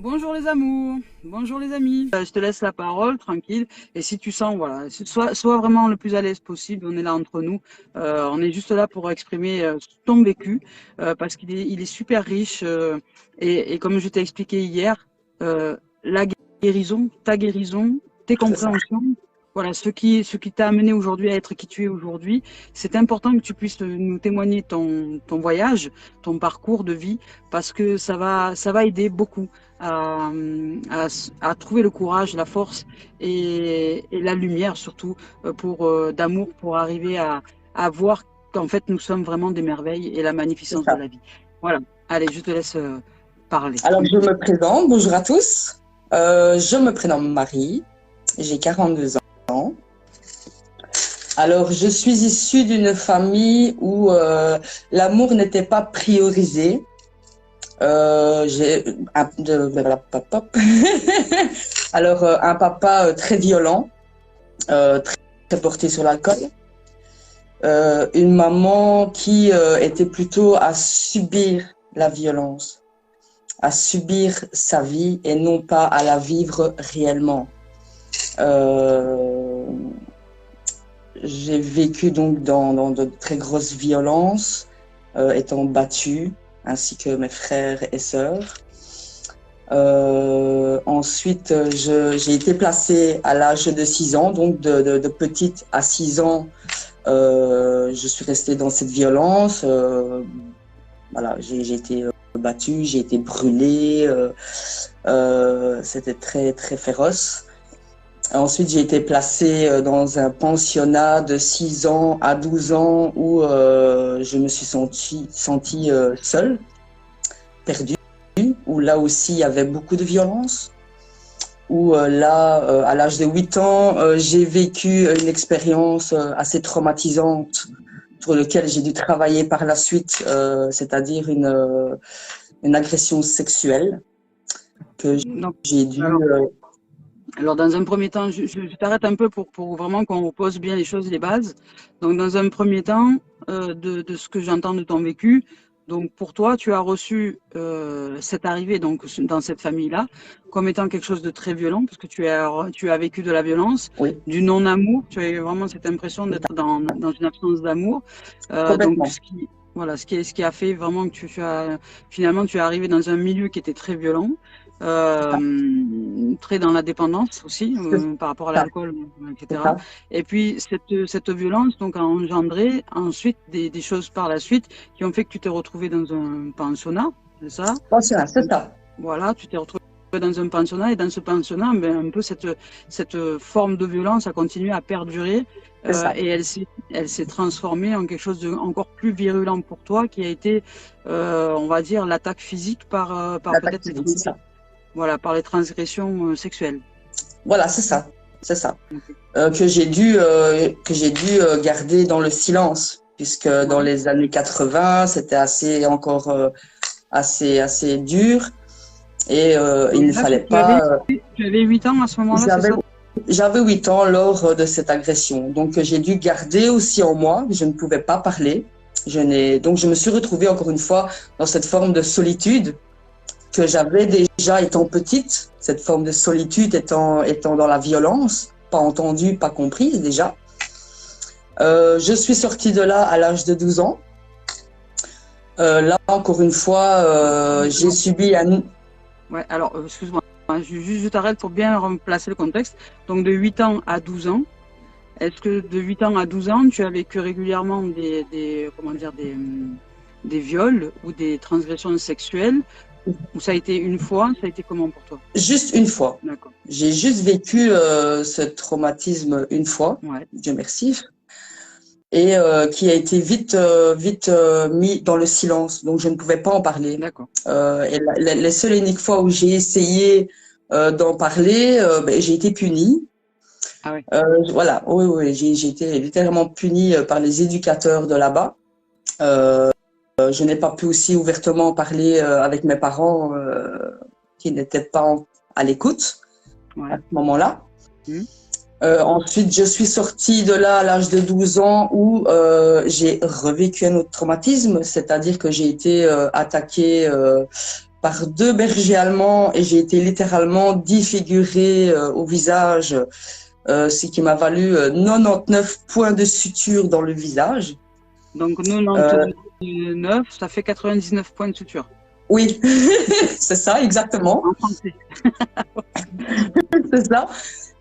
Bonjour les amours, bonjour les amis. Je te laisse la parole, tranquille. Et si tu sens, voilà, sois vraiment le plus à l'aise possible. On est là entre nous. On est juste là pour exprimer ton vécu parce il est super riche. Et comme je t'ai expliqué hier, la guérison, ta guérison, tes C'est ça. compréhensions. Voilà, ce qui t'a amené aujourd'hui à être qui tu es aujourd'hui. C'est important que tu puisses nous témoigner ton voyage, ton parcours de vie, parce que ça va aider beaucoup à, à trouver le courage, la force et la lumière surtout d'amour pour arriver à voir qu'en fait nous sommes vraiment des merveilles et la C'est magnificence de ça. la vie. Voilà, allez, je te laisse parler. Alors, je me présente. Bonjour à tous. Je me prénomme Marie. J'ai 42 ans. Alors, je suis issue d'une famille où l'amour n'était pas priorisé. J'ai alors un papa très violent, très, très porté sur l'alcool. Une maman qui était plutôt à subir la violence, à subir sa vie et non pas à la vivre réellement. Euh, j'ai vécu donc dans de très grosses violences, étant battue, ainsi que mes frères et sœurs. Ensuite, j'ai été placée à l'âge de 6 ans, donc de petite à 6 ans, je suis restée dans cette violence. Voilà, j'ai été battue, j'ai été brûlée. C'était très, très féroce. Ensuite, j'ai été placée dans un pensionnat de 6 ans à 12 ans où je me suis sentie seule, perdue, où là aussi il y avait beaucoup de violence, où à l'âge de 8 ans, j'ai vécu une expérience assez traumatisante pour laquelle j'ai dû travailler par la suite, c'est-à-dire une agression sexuelle que Donc, j'ai dû... alors, alors, dans un premier temps, je t'arrête un peu pour vraiment qu'on pose bien les choses et les bases. Donc, dans un premier temps, de ce que j'entends de ton vécu, donc pour toi, tu as reçu cette arrivée donc dans cette famille-là comme étant quelque chose de très violent, parce que tu as vécu de la violence, Oui, du non-amour. Tu as eu vraiment cette impression d'être dans une absence d'amour. Donc, complètement. ce qui a fait vraiment que finalement, tu es arrivé dans un milieu qui était très violent. Très dans la dépendance aussi C'est par rapport à ça, l'alcool, c'est etc. ça. Et puis cette violence donc a engendré ensuite des choses par la suite qui ont fait que tu t'es retrouvé dans un pensionnat, c'est ça? Pensionnat, c'est ça. Voilà, tu t'es retrouvé dans un pensionnat et dans ce pensionnat, ben, un peu cette forme de violence a continué à perdurer C'est ça. et elle s'est transformée en quelque chose de encore plus virulent pour toi qui a été, on va dire, l'attaque physique par L'attaque peut-être physique, c'est ça. voilà, par les transgressions sexuelles. Voilà, c'est ça. C'est ça. Ok. Que j'ai dû garder dans le silence, puisque dans Ouais. les années 80, c'était encore assez dur et il Donc ne là, fallait tu avais, pas. tu avais 8 ans à ce moment-là, c'est J'avais ça? j'avais 8 ans lors de cette agression, donc j'ai dû garder aussi en moi. Je ne pouvais pas parler. Donc je me suis retrouvée encore une fois dans cette forme de solitude que j'avais déjà étant petite, cette forme de solitude étant dans la violence, pas entendue, pas comprise déjà. Je suis sortie de là à l'âge de 12 ans. Là, encore une fois, j'ai Alors, subi un... ouais, alors, excuse-moi, hein, je t'arrête pour bien replacer le contexte. Donc, de 8 ans à 12 ans, est-ce que de 8 ans à 12 ans, tu as vécu régulièrement comment dire, des viols ou des transgressions sexuelles? Ou ça a été une fois? Ça a été comment pour toi? Juste une fois. D'accord. J'ai juste vécu ce traumatisme une fois, Ouais, Dieu merci, et qui a été vite mis dans le silence. Donc, je ne pouvais pas en parler. d'accord. Et les seules et uniques fois où j'ai essayé d'en parler, ben, j'ai été punie. Ah ouais. Voilà, oui, j'ai été littéralement punie par les éducateurs de là-bas. Euh, je n'ai pas pu aussi ouvertement parler avec mes parents qui n'étaient pas à l'écoute à ce moment-là. Mmh. Ensuite, je suis sortie de là à l'âge de 12 ans où j'ai revécu un autre traumatisme, c'est-à-dire que j'ai été attaquée par 2 bergers allemands et j'ai été littéralement défigurée au visage, ce qui m'a valu 99 points de suture dans le visage. Donc 99, ça fait 99 points de suture. Oui, c'est ça, exactement. En français. C'est ça.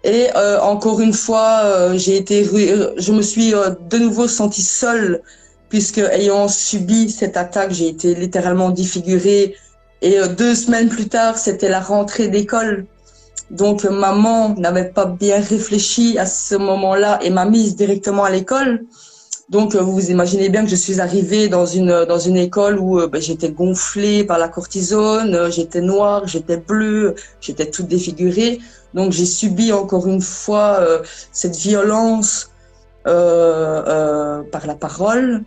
Et encore une fois, je me suis de nouveau sentie seule, puisque ayant subi cette attaque, j'ai été littéralement défigurée. Et 2 semaines plus tard, c'était la rentrée d'école. Donc maman n'avait pas bien réfléchi à ce moment-là et m'a mise directement à l'école. Donc vous vous imaginez bien que je suis arrivée dans une école où j'étais gonflée par la cortisone, j'étais noire, j'étais bleue, j'étais toute défigurée. Donc j'ai subi encore une fois cette violence par la parole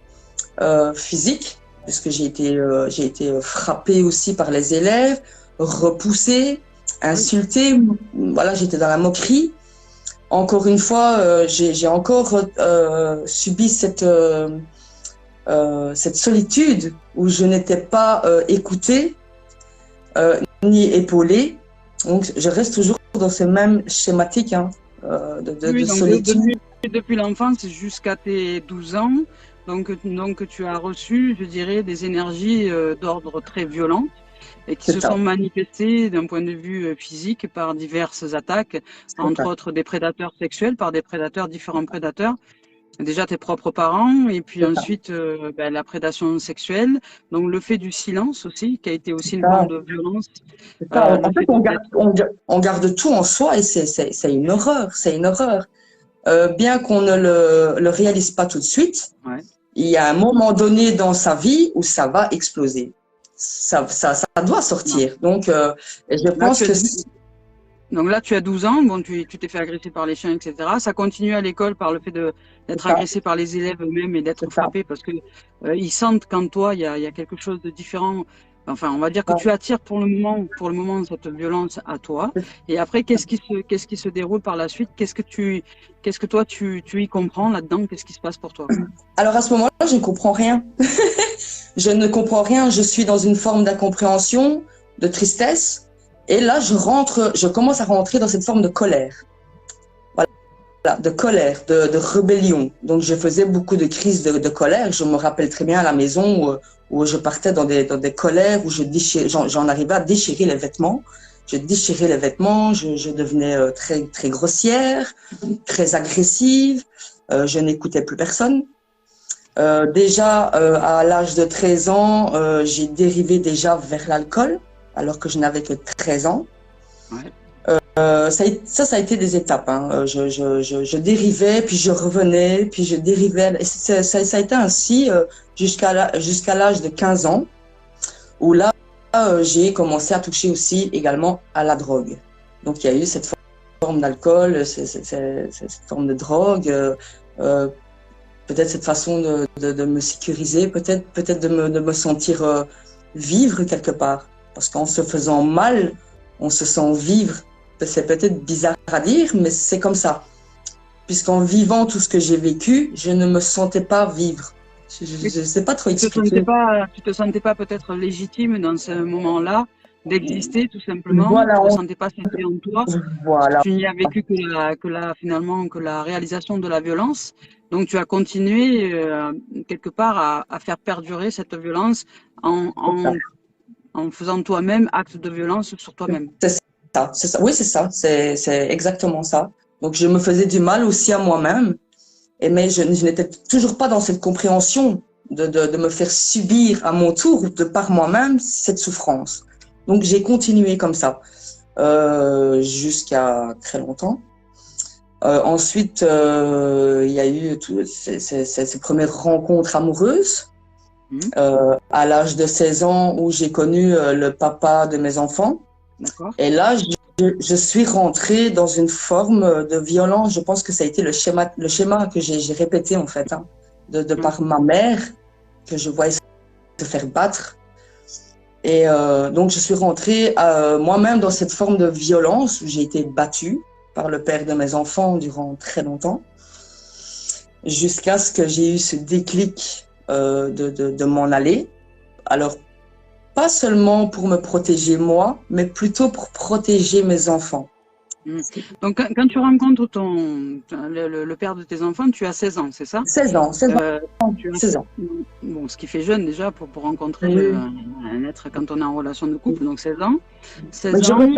physique, puisque j'ai été frappée aussi par les élèves, repoussée, insultée. Voilà, j'étais dans la moquerie. Encore une fois, j'ai encore subi cette solitude où je n'étais pas écoutée ni épaulée. Donc, je reste toujours dans ce même schématique de solitude. Depuis l'enfance jusqu'à tes 12 ans, donc tu as reçu, je dirais, des énergies d'ordre très violent et qui se sont manifestées d'un point de vue physique par diverses attaques, entre autres des prédateurs sexuels, par des prédateurs, différents prédateurs. Déjà tes propres parents et puis ensuite la prédation sexuelle, donc le fait du silence aussi, qui a été aussi une forme de violence. En fait, on garde tout en soi et c'est une horreur, c'est une horreur. Bien qu'on ne le réalise pas tout de suite, il y a un moment donné dans sa vie où ça va exploser. Ça doit sortir. Donc, je pense que... Donc là, tu as 12 ans, bon, tu t'es fait agresser par les chiens, etc. Ça continue à l'école par le fait d'être agressé par les élèves eux-mêmes et d'être frappé parce que ils sentent qu'en toi, il y a quelque chose de différent. Enfin, on va dire que tu attires pour le moment cette violence à toi. Et après, qu'est-ce qui se déroule par la suite? Qu'est-ce que toi, tu y comprends là-dedans? Qu'est-ce qui se passe pour toi? Alors à ce moment-là, je ne comprends rien. Je ne comprends rien. Je suis dans une forme d'incompréhension, de tristesse. Et là, je commence à rentrer dans cette forme de colère. Voilà, de colère, de rébellion. Donc, je faisais beaucoup de crises de colère. Je me rappelle très bien à la maison où je partais dans des colères, où j'en arrivais à déchirer les vêtements. Je déchirais les vêtements, je devenais très, très grossière, très agressive. Je n'écoutais plus personne. Déjà, à l'âge de 13 ans, j'ai dérivé déjà vers l'alcool, alors que je n'avais que 13 ans. Ça a été des étapes. Hein. Je dérivais, puis je revenais, puis je dérivais. Et ça a été ainsi jusqu'à l'âge de 15 ans, où là, j'ai commencé à toucher aussi également à la drogue. Donc, il y a eu cette forme d'alcool, cette forme de drogue, peut-être cette façon de me sécuriser, peut-être de me sentir vivre quelque part. Parce qu'en se faisant mal, on se sent vivre. C'est peut-être bizarre à dire, mais c'est comme ça. Puisqu'en vivant tout ce que j'ai vécu, je ne me sentais pas vivre. Je ne sais pas trop expliquer. Tu te sentais pas peut-être légitime dans ce moment-là d'exister tout simplement. Voilà, tu ne te sentais pas sentie en toi. Voilà. Tu n'y as vécu que la réalisation de la violence. Donc tu as continué quelque part à faire perdurer cette violence en faisant toi-même acte de violence sur toi-même. C'est ça. Oui, c'est ça. C'est exactement ça. Donc, je me faisais du mal aussi à moi-même. Mais je n'étais toujours pas dans cette compréhension de me faire subir à mon tour, de par moi-même, cette souffrance. Donc, j'ai continué comme ça jusqu'à très longtemps. Ensuite, il y a eu ces premières rencontres amoureuses. À l'âge de 16 ans où j'ai connu le papa de mes enfants. Et là, je suis rentrée dans une forme de violence. Je pense que ça a été le schéma que j'ai répété en fait, de par ma mère que je voyais se faire battre. Et donc, je suis rentrée moi-même dans cette forme de violence où j'ai été battue par le père de mes enfants durant très longtemps, jusqu'à ce que j'ai eu ce déclic de m'en aller. Alors, pas seulement pour me protéger moi, mais plutôt pour protéger mes enfants. Donc, quand tu rencontres le père de tes enfants, tu as 16 ans, c'est ça? 16 ans, 16 ans. 16 ans. Bon, ce qui fait jeune déjà pour rencontrer un être quand on est en relation de couple, donc 16 ans. 16 ans.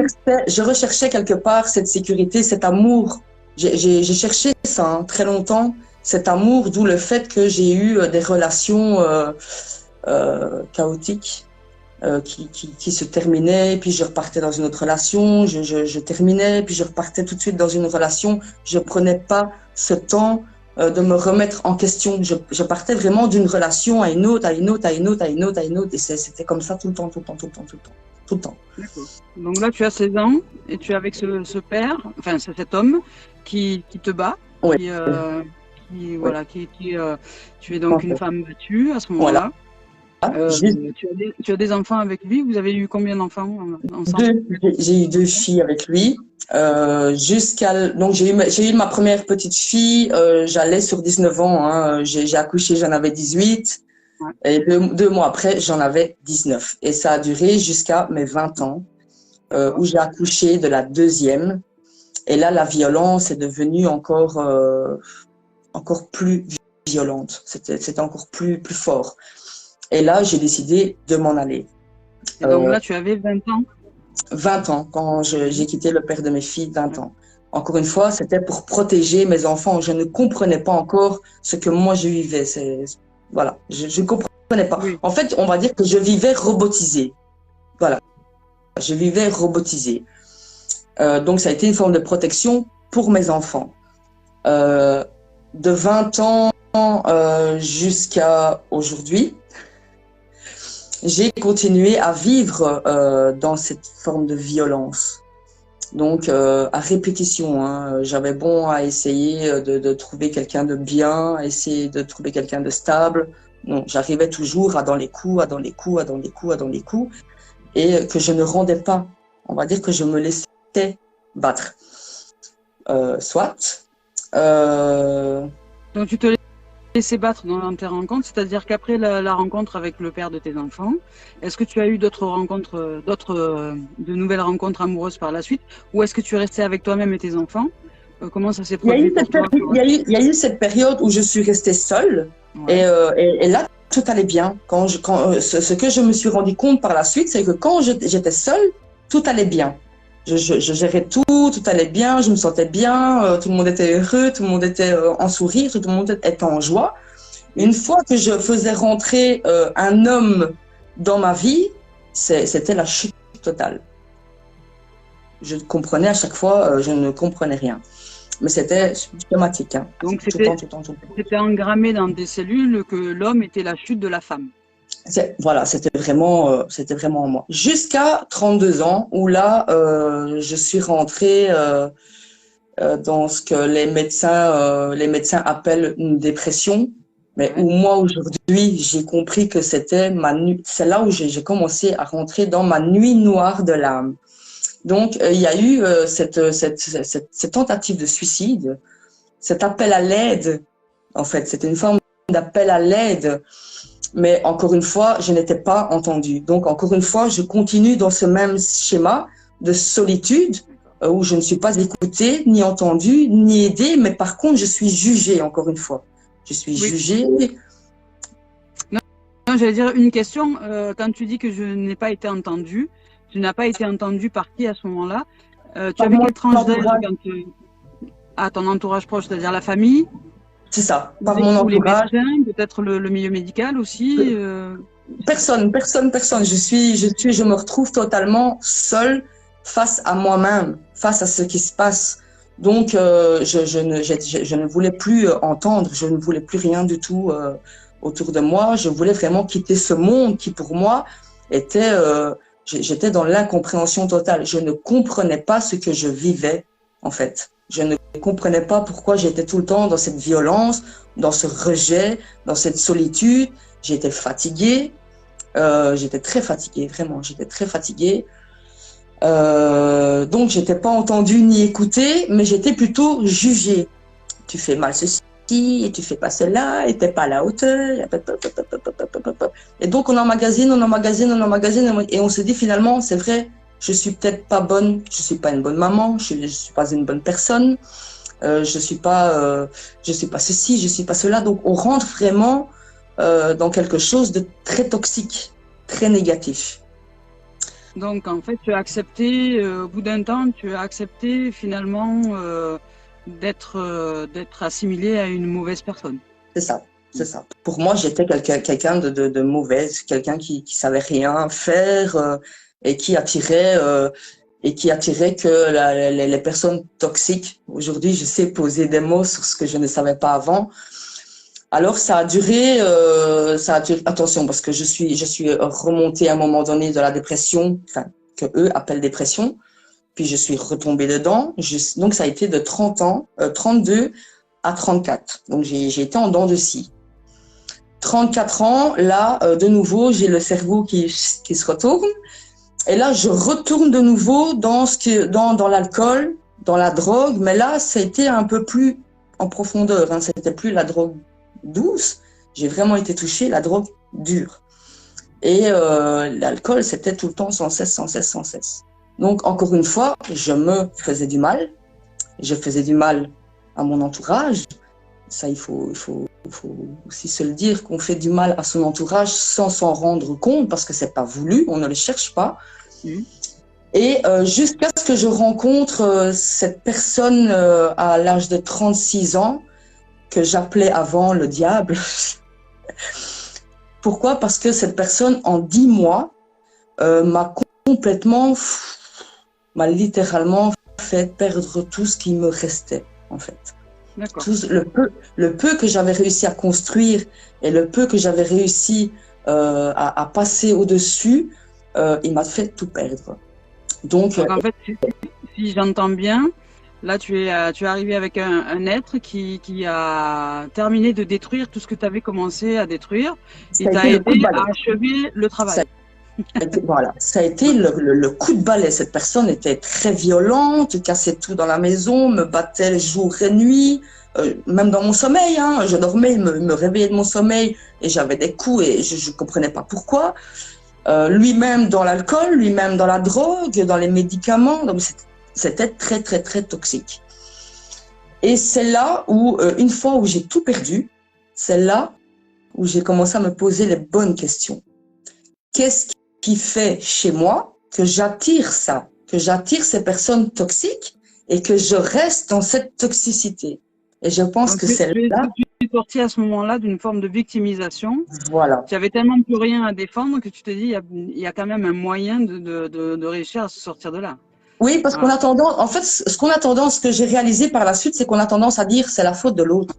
Je recherchais quelque part cette sécurité, cet amour. J'ai cherché ça très longtemps, cet amour, d'où le fait que j'ai eu des relations chaotiques. Qui se terminait, puis je repartais dans une autre relation, je terminais, puis je repartais tout de suite dans une relation. Je prenais pas ce temps de me remettre en question. Je partais vraiment d'une relation à une autre, à une autre, à une autre, à une autre, à une autre, et c'était comme ça tout le temps, tout le temps, tout le temps, tout le temps, tout le temps. D'accord. Donc là, tu as 16 ans, et tu es avec ce père, enfin cet homme qui te bat, ouais. Voilà, tu es donc une femme battue à ce moment-là. Voilà. Tu as des enfants avec lui. Vous avez eu combien d'enfants ensemble? J'ai eu 2 filles avec lui. Donc j'ai eu ma première petite fille. J'allais sur 19 ans. Hein. J'ai accouché, j'en avais 18. Ouais. Et 2 mois après, j'en avais 19. Et ça a duré jusqu'à mes 20 ans, où j'ai accouché de la 2e. Et là, la violence est devenue encore plus violente. C'était encore plus fort. Et là, j'ai décidé de m'en aller. Et donc là, tu avais 20 ans? 20 ans, quand j'ai quitté le père de mes filles, 20 ans. Encore une fois, c'était pour protéger mes enfants. Je ne comprenais pas encore ce que moi je vivais. Voilà, je ne comprenais pas. Oui. En fait, on va dire que je vivais robotisée. Voilà, je vivais robotisée. Donc, ça a été une forme de protection pour mes enfants. De 20 ans jusqu'à aujourd'hui, j'ai continué à vivre dans cette forme de violence. Donc, à répétition, hein, j'avais bon à essayer de trouver quelqu'un de bien, à essayer de trouver quelqu'un de stable. Non, j'arrivais toujours à dans les coups, et que je ne rendais pas. On va dire que je me laissais battre. Soit. Donc, tu te laisser battre dans tes rencontres, c'est-à-dire qu'après la rencontre avec le père de tes enfants, est-ce que tu as eu d'autres rencontres, de nouvelles rencontres amoureuses par la suite, ou est-ce que tu es resté avec toi-même et tes enfants? Comment ça s'est produit pour toi? Il y a eu cette période où je suis restée seule, ouais. et là, tout allait bien. Ce que je me suis rendu compte par la suite, c'est que quand j'étais seule, tout allait bien. Je gérais tout allait bien, je me sentais bien, tout le monde était heureux, tout le monde était en sourire, tout le monde était en joie. Une fois que je faisais rentrer un homme dans ma vie, c'était la chute totale. Je comprenais à chaque fois, je ne comprenais rien. Mais c'était systématique. Hein. Donc c'était engrammé dans des cellules que l'homme était la chute de la femme. Voilà, c'était vraiment moi. Jusqu'à 32 ans, où là, je suis rentrée dans ce que les médecins appellent une dépression, mais où moi aujourd'hui, j'ai compris que c'est là où j'ai commencé à rentrer dans ma nuit noire de l'âme. Donc, il y a eu cette tentative de suicide, cet appel à l'aide. En fait, c'était une forme d'appel à l'aide. Mais encore une fois, je n'étais pas entendue. Donc, encore une fois, je continue dans ce même schéma de solitude où je ne suis pas écoutée, ni entendue, ni aidée, mais par contre, je suis jugée, encore une fois. Je suis jugée. Non, j'allais dire une question. Quand tu dis que je n'ai pas été entendue, tu n'as pas été entendue par qui à ce moment-là? Tu avais quelle tranche d'âge à ton entourage proche, c'est-à-dire la famille? C'est ça, par mon entourage. Les médecins, peut-être le milieu médical aussi. Personne. Je me retrouve totalement seule face à moi-même, face à ce qui se passe. Donc, je ne voulais plus entendre, je ne voulais plus rien du tout autour de moi. Je voulais vraiment quitter ce monde qui, pour moi, était... j'étais dans l'incompréhension totale. Je ne comprenais pas ce que je vivais, en fait. Je ne comprenais pas pourquoi j'étais tout le temps dans cette violence, dans ce rejet, dans cette solitude. j'étais fatiguée, j'étais très fatiguée, vraiment, j'étais très fatiguée. Donc, j'étais pas entendue ni écoutée, mais j'étais plutôt jugée. Tu fais mal ceci, et tu fais pas cela, et t'es pas à la hauteur. Et donc, on emmagasine, et on se dit finalement, c'est vrai, je suis peut-être pas bonne, je suis pas une bonne maman, je suis pas une bonne personne, je suis pas ceci, je suis pas cela. Donc, on rentre vraiment dans quelque chose de très toxique, très négatif. Donc, en fait, tu as accepté, au bout d'un temps, tu as accepté finalement d'être assimilé à une mauvaise personne. C'est ça, c'est ça. Pour moi, j'étais quelqu'un de mauvaise, quelqu'un qui savait rien faire et qui attirait que les personnes toxiques. Aujourd'hui, je sais poser des mots sur ce que je ne savais pas avant. Alors, ça a duré, attention, parce que je suis remontée à un moment donné de la dépression, enfin, que eux appellent dépression. Puis, je suis retombée dedans. Donc, ça a été de 30 ans, 32 à 34. Donc, j'ai été en dents de scie. 34 ans, là, de nouveau, j'ai le cerveau qui se retourne. Et là, je retourne de nouveau dans l'alcool, dans la drogue. Mais là, ça a été un peu plus en profondeur, hein. C'était plus la drogue douce, j'ai vraiment été touchée, la drogue dure. Et l'alcool, c'était tout le temps, sans cesse. Donc, encore une fois, je me faisais du mal. Je faisais du mal à mon entourage. Ça, il faut aussi se le dire, qu'on fait du mal à son entourage sans s'en rendre compte, parce que c'est pas voulu, on ne le cherche pas. Et jusqu'à ce que je rencontre cette personne à l'âge de 36 ans, que j'appelais avant le diable. Pourquoi? Parce que cette personne, en 10 mois, m'a littéralement fait perdre tout ce qui me restait, en fait. Tout le peu que j'avais réussi à construire et le peu que j'avais réussi à passer au-dessus, il m'a fait tout perdre. Donc en fait, si j'entends bien, là, tu es arrivé avec un être qui a terminé de détruire tout ce que tu avais commencé à détruire. Il t'a aidé à achever le travail. Voilà, ça a été le coup de balai. Cette personne était très violente, cassait tout dans la maison, me battait jour et nuit, même dans mon sommeil. Hein, je dormais, il me réveillait de mon sommeil et j'avais des coups et je ne comprenais pas pourquoi. Lui-même dans l'alcool, lui-même dans la drogue, dans les médicaments. Donc c'était très, très, très toxique. Et c'est là où, une fois où j'ai tout perdu, c'est là où j'ai commencé à me poser les bonnes questions. Qu'est-ce qui fait chez moi que j'attire ça, que j'attire ces personnes toxiques et que je reste dans cette toxicité? Et je pense que c'est là. Tu es sorti à ce moment-là d'une forme de victimisation. Voilà. Tu avais tellement plus rien à défendre que tu te dis, il y a quand même un moyen de réussir à se sortir de là. Oui, parce qu'on a tendance, en fait, ce que j'ai réalisé par la suite, c'est qu'on a tendance à dire c'est la faute de l'autre.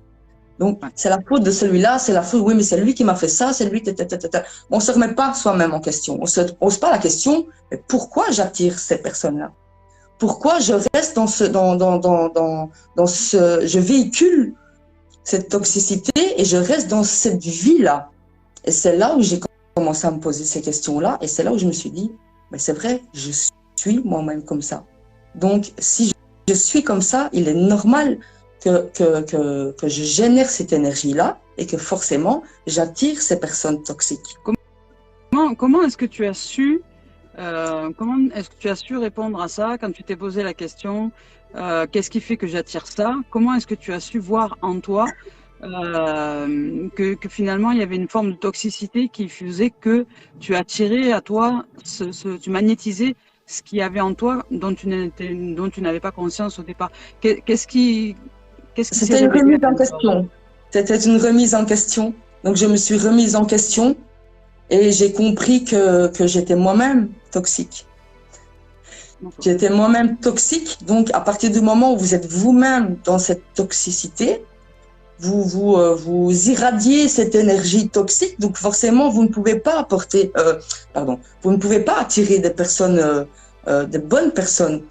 Donc, c'est la faute de celui-là, c'est la faute, oui, mais c'est lui qui m'a fait ça, c'est lui, On se remet pas soi-même en question. On se pose pas la question, mais pourquoi j'attire ces personnes-là? Pourquoi je reste je véhicule cette toxicité et je reste dans cette vie-là? Et c'est là où j'ai commencé à me poser ces questions-là et c'est là où je me suis dit, mais c'est vrai, je suis moi-même comme ça. Donc, si je suis comme ça, il est normal que je génère cette énergie-là et que forcément, j'attire ces personnes toxiques. Comment est-ce que tu as su répondre à ça quand tu t'es posé la question qu'est-ce qui fait que j'attire ça? Comment est-ce que tu as su voir en toi que finalement il y avait une forme de toxicité qui faisait que tu attirais à toi, tu magnétisais ce qu'il y avait en toi dont tu n'avais pas conscience au départ? C'était une remise en question. C'était une remise en question. Donc, je me suis remise en question et j'ai compris que j'étais moi-même toxique. J'étais moi-même toxique. Donc, à partir du moment où vous êtes vous-même dans cette toxicité, vous irradiez cette énergie toxique. Donc, forcément, vous ne pouvez pas vous ne pouvez pas attirer des personnes, des bonnes personnes.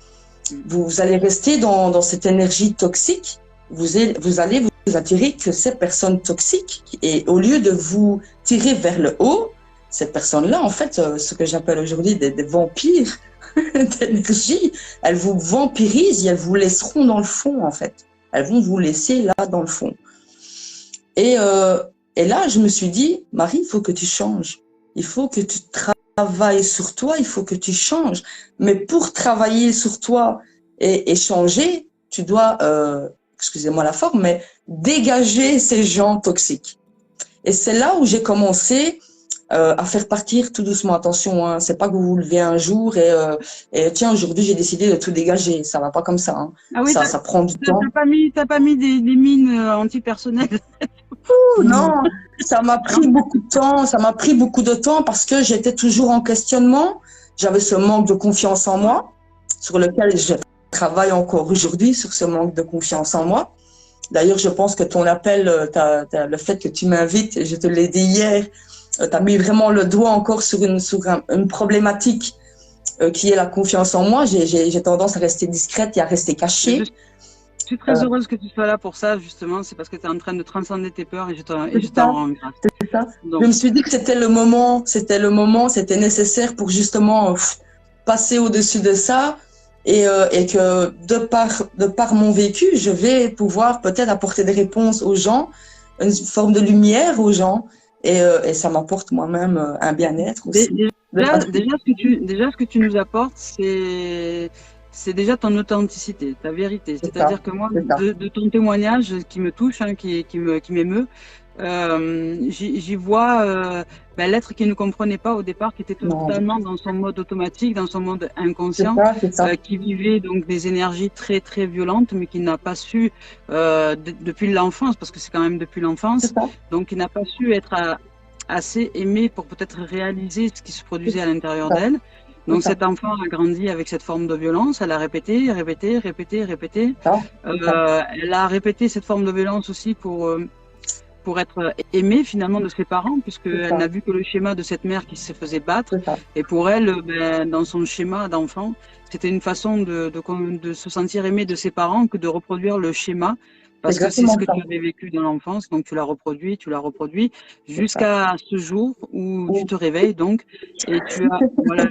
Vous allez rester dans cette énergie toxique. Vous allez vous attirer que ces personnes toxiques. Et au lieu de vous tirer vers le haut, ces personnes-là, en fait, ce que j'appelle aujourd'hui des vampires d'énergie, elles vous vampirisent et elles vous laisseront dans le fond, en fait. Elles vont vous laisser là, dans le fond. Et là, je me suis dit, Marie, il faut que tu changes. Il faut que tu travailles sur toi, il faut que tu changes. Mais pour travailler sur toi et changer, tu dois, excusez-moi la forme, mais dégager ces gens toxiques. Et c'est là où j'ai commencé à faire partir tout doucement. Attention, hein, c'est pas que vous vous levez un jour et tiens, aujourd'hui j'ai décidé de tout dégager. Ça va pas comme ça. Hein. Ah oui, ça prend du temps. T'as pas mis des mines antipersonnelles. Non, ça m'a pris beaucoup de temps. Ça m'a pris beaucoup de temps parce que j'étais toujours en questionnement. J'avais ce manque de confiance en moi, sur lequel je travaille encore aujourd'hui, sur ce manque de confiance en moi. D'ailleurs, je pense que ton appel, le fait que tu m'invites, je te l'ai dit hier, tu as mis vraiment le doigt encore sur une problématique qui est la confiance en moi. J'ai tendance à rester discrète et à rester cachée. Je suis très heureuse que tu sois là pour ça, justement. C'est parce que tu es en train de transcender tes peurs et je t'en rends grâce. C'est ça. Donc, je me suis dit que c'était le moment, c'était nécessaire pour justement passer au-dessus de ça et que de par mon vécu, je vais pouvoir peut-être apporter des réponses aux gens, une forme de lumière aux gens et ça m'apporte moi-même un bien-être aussi. Déjà, ce que tu nous apportes, c'est déjà ton authenticité, ta vérité. C'est-à-dire que moi, de ton témoignage qui me touche, hein, qui m'émeut, j'y vois l'être qui ne comprenait pas au départ, qui était totalement dans son mode automatique, dans son mode inconscient, qui vivait donc des énergies très très violentes, mais qui n'a pas su depuis l'enfance, parce que c'est quand même depuis l'enfance, donc qui n'a pas su être assez aimé pour peut-être réaliser ce qui se produisait à l'intérieur d'elle. Donc cet enfant a grandi avec cette forme de violence, elle a répété. Elle a répété cette forme de violence aussi pour être aimée finalement de ses parents, puisqu'elle n'a vu que le schéma de cette mère qui se faisait battre. Et pour elle, dans son schéma d'enfant, c'était une façon de se sentir aimée de ses parents que de reproduire le schéma. Parce que c'est ce que tu avais vécu dans l'enfance, donc tu l'as reproduit, jusqu'à ce jour où tu te réveilles, donc, et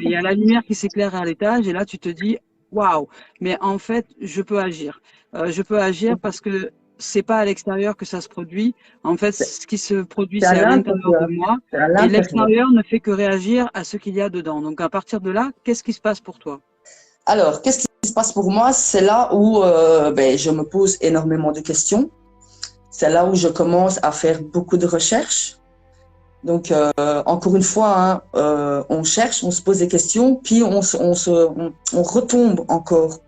il y a la lumière qui s'éclaire à l'étage, et là tu te dis, waouh, mais en fait, je peux agir. Je peux agir parce que c'est pas à l'extérieur que ça se produit. En fait, ce qui se produit, c'est à l'intérieur de moi, et l'extérieur ne fait que réagir à ce qu'il y a dedans. Donc à partir de là, qu'est-ce qui se passe pour toi? Alors, qu'est-ce qui se passe pour moi? C'est là où je me pose énormément de questions. C'est là où je commence à faire beaucoup de recherches. Donc, encore une fois, hein, on cherche, on se pose des questions, puis on retombe encore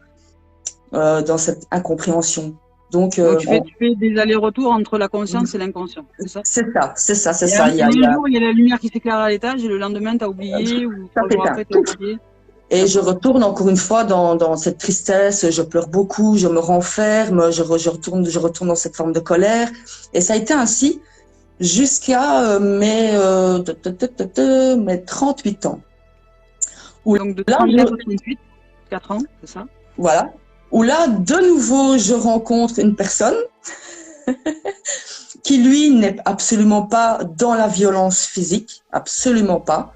dans cette incompréhension. Donc tu fais des allers-retours entre la conscience et l'inconscient, c'est ça? C'est ça. Il y a un jour, il y a la lumière qui s'éclaire à l'étage et le lendemain, tu as oublié ou 3 jours après, tu as oublié. Et je retourne encore une fois dans cette tristesse, je pleure beaucoup, je me renferme, je retourne dans cette forme de colère. Et ça a été ainsi jusqu'à mes 38 ans. Donc de 38 à 38, 4 ans, c'est ça? Voilà. Où là, de nouveau, je rencontre une personne qui, lui, n'est absolument pas dans la violence physique, absolument pas.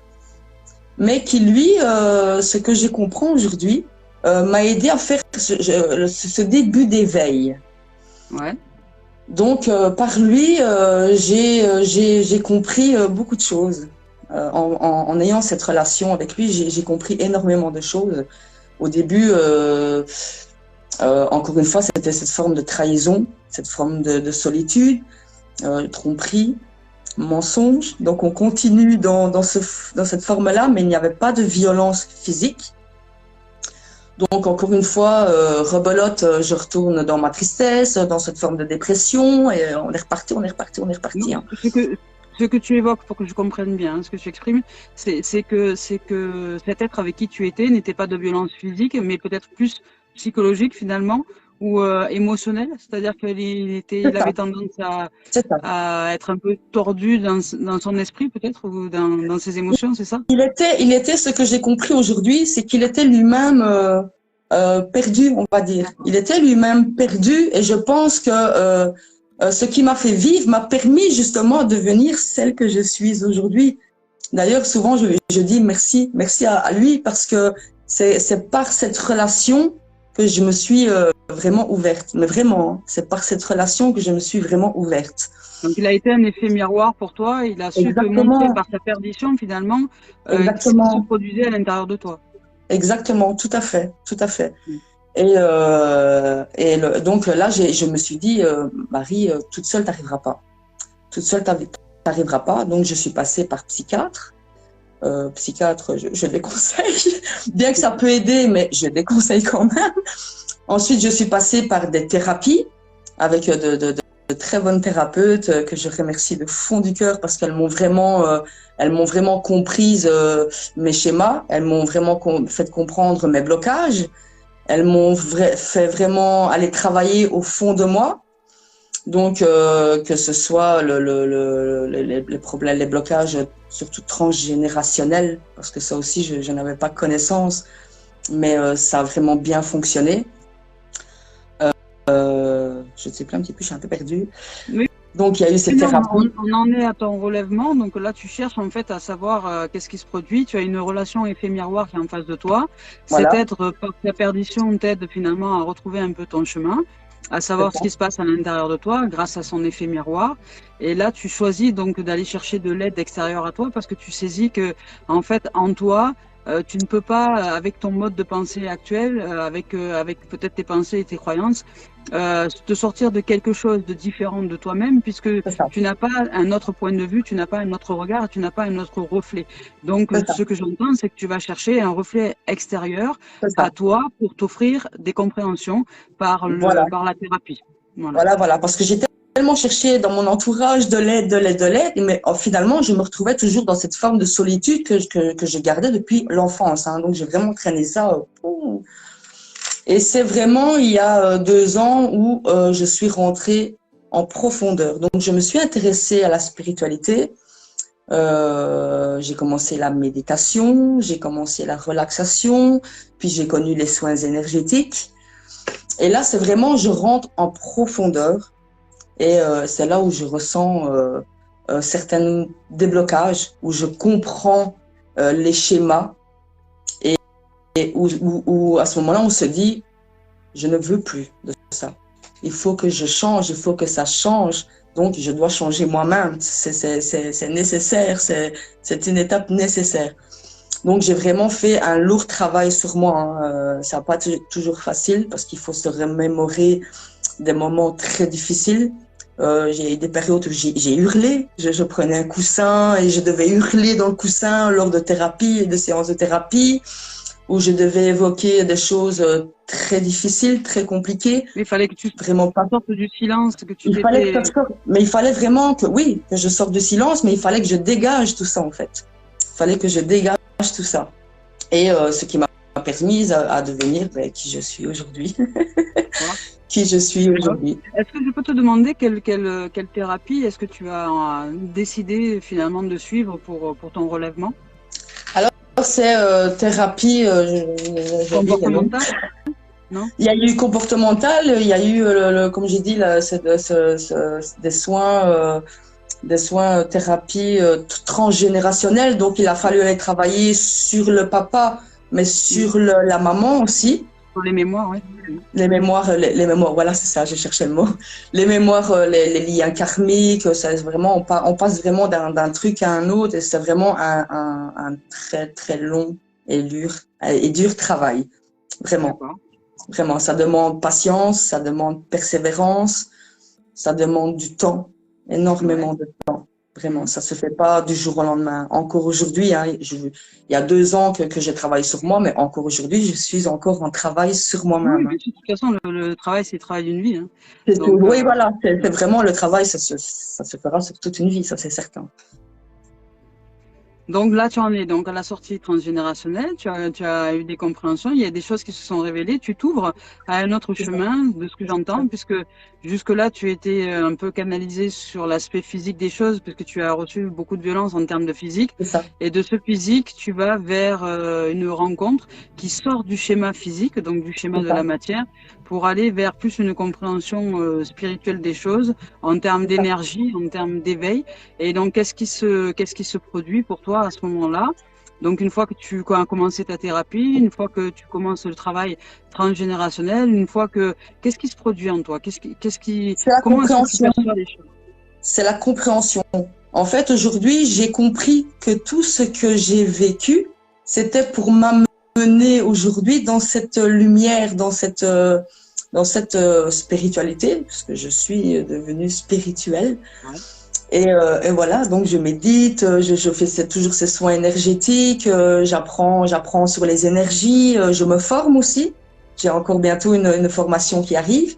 Mais qui, lui, ce que je comprends aujourd'hui, m'a aidé à faire ce début d'éveil. Ouais. Donc, par lui, j'ai compris beaucoup de choses. En ayant cette relation avec lui, j'ai compris énormément de choses. Au début, encore une fois, c'était cette forme de trahison, cette forme de solitude, tromperie, mensonge. Donc on continue dans cette forme-là, mais il n'y avait pas de violence physique. Donc encore une fois, rebelote, je retourne dans ma tristesse, dans cette forme de dépression, et on est reparti. Non, hein. Ce que tu évoques, pour que je comprenne bien, hein, ce que tu exprimes, c'est que cet être avec qui tu étais n'était pas de violence physique, mais peut-être plus psychologique finalement, ou émotionnel, c'est-à-dire qu'il avait tendance à être un peu tordu dans son esprit peut-être, ou dans ses émotions, c'est ça? Il était ce que j'ai compris aujourd'hui, c'est qu'il était lui-même perdu, on va dire. Il était lui-même perdu, et je pense que ce qui m'a fait vivre m'a permis justement de devenir celle que je suis aujourd'hui. D'ailleurs, souvent, je dis merci à lui parce que c'est par cette relation que je me suis vraiment ouverte. Mais vraiment, hein, c'est par cette relation que je me suis vraiment ouverte. Donc, il a été un effet miroir pour toi. Il a su te montrer par sa perdition, finalement, ce qui se produisait à l'intérieur de toi. Exactement, tout à fait, tout à fait. Donc là, je me suis dit, Marie, toute seule, t'arriveras pas. Toute seule, t'arriveras pas. Donc, je suis passée par psychiatre. Psychiatre, je déconseille. Bien que ça peut aider, mais je déconseille quand même. Ensuite, je suis passée par des thérapies avec de très bonnes thérapeutes que je remercie de fond du cœur parce qu'elles m'ont vraiment comprise mes schémas. Elles m'ont vraiment fait comprendre mes blocages. Elles m'ont fait vraiment aller travailler au fond de moi. Donc, que ce soit les problèmes, les blocages, surtout transgénérationnels, parce que ça aussi, je n'avais pas connaissance, mais ça a vraiment bien fonctionné. Je ne sais plus un petit peu, je suis un peu perdue. Oui. Donc, il y a eu ces thérapies. On en est à ton relèvement. Donc là, tu cherches en fait à savoir qu'est-ce qui se produit. Tu as une relation effet miroir qui est en face de toi. Voilà. C'est être par ta perdition t'aide finalement à retrouver un peu ton chemin, à savoir ce qui se passe à l'intérieur de toi grâce à son effet miroir. Et là, tu choisis donc d'aller chercher de l'aide extérieure à toi parce que tu saisis que en fait, en toi, tu ne peux pas, avec ton mode de pensée actuel, avec peut-être tes pensées et tes croyances, te sortir de quelque chose de différent de toi-même, puisque tu n'as pas un autre point de vue, tu n'as pas un autre regard, tu n'as pas un autre reflet. Donc, ce que j'entends, c'est que tu vas chercher un reflet extérieur à toi pour t'offrir des compréhensions par la thérapie. Voilà, parce que j'étais tellement cherché dans mon entourage de l'aide, mais finalement, je me retrouvais toujours dans cette forme de solitude que je gardais depuis l'enfance. Hein. Donc, j'ai vraiment traîné ça. Et c'est vraiment il y a 2 ans où je suis rentrée en profondeur. Donc, je me suis intéressée à la spiritualité. J'ai commencé la méditation, j'ai commencé la relaxation, puis j'ai connu les soins énergétiques. Et là, c'est vraiment, je rentre en profondeur. Et c'est là où je ressens certains déblocages, où je comprends les schémas et où à ce moment-là, on se dit, je ne veux plus de ça. Il faut que je change, il faut que ça change. Donc, je dois changer moi-même. C'est nécessaire, c'est une étape nécessaire. Donc, j'ai vraiment fait un lourd travail sur moi. Hein. Ça n'a pas toujours facile parce qu'il faut se remémorer des moments très difficiles. J'ai eu des périodes où j'ai hurlé. Je prenais un coussin et je devais hurler dans le coussin lors de thérapie et de séances de thérapie où je devais évoquer des choses très difficiles, très compliquées. Mais il fallait que tu vraiment pas sortes du silence, que tu mais il fallait vraiment que je sorte du silence, mais il fallait que je dégage tout ça en fait. Il fallait que je dégage tout ça. Et ce qui m'a permis à devenir qui je suis aujourd'hui. Qui je suis aujourd'hui. Est-ce que je peux te demander quelle thérapie est-ce que tu as décidé finalement de suivre pour ton relèvement? Alors, c'est thérapie comportementale. Non, il y a eu comportemental, il y a eu, comme j'ai dit, des soins thérapie transgénérationnelle. Donc, il a fallu aller travailler sur le papa, mais sur la maman aussi. Sur les mémoires, oui. Les mémoires, voilà, c'est ça, j'ai cherché le mot. Les mémoires, les liens karmiques, ça, vraiment, on passe vraiment d'un truc à un autre et c'est vraiment un très, très long et dur travail. Vraiment. Vraiment, ça demande patience, ça demande persévérance, ça demande du temps, énormément de temps. Vraiment, ça se fait pas du jour au lendemain. Encore aujourd'hui, hein, il y a 2 ans que je travaille sur moi, mais encore aujourd'hui, je suis encore en travail sur moi-même. Oui, de toute façon, le travail, c'est le travail d'une vie. Hein. Donc, oui, voilà, c'est vraiment le travail, ça se fera sur toute une vie, ça c'est certain. Donc là, tu en es donc à la sortie transgénérationnelle, tu as eu des compréhensions, il y a des choses qui se sont révélées, tu t'ouvres à un autre chemin, de ce que j'entends, puisque jusque-là, tu étais un peu canalisé sur l'aspect physique des choses, puisque tu as reçu beaucoup de violence en termes de physique. Et de ce physique, tu vas vers une rencontre qui sort du schéma physique, donc du schéma de la matière, pour aller vers plus une compréhension spirituelle des choses, en termes d'énergie, en termes d'éveil. Et donc, qu'est-ce qui se produit pour toi à ce moment-là? Donc, une fois que tu as commencé ta thérapie, une fois que tu commences le travail transgénérationnel, qu'est-ce qui se produit en toi? C'est la Comment est-ce que tu compréhension. perçois les choses? C'est la compréhension. En fait, aujourd'hui, j'ai compris que tout ce que j'ai vécu, c'était pour m'amener aujourd'hui dans cette lumière, dans cette spiritualité, parce que je suis devenue spirituelle. Ouais. Et voilà, donc je médite, je fais toujours ces soins énergétiques, j'apprends sur les énergies, je me forme aussi. J'ai encore bientôt une formation qui arrive.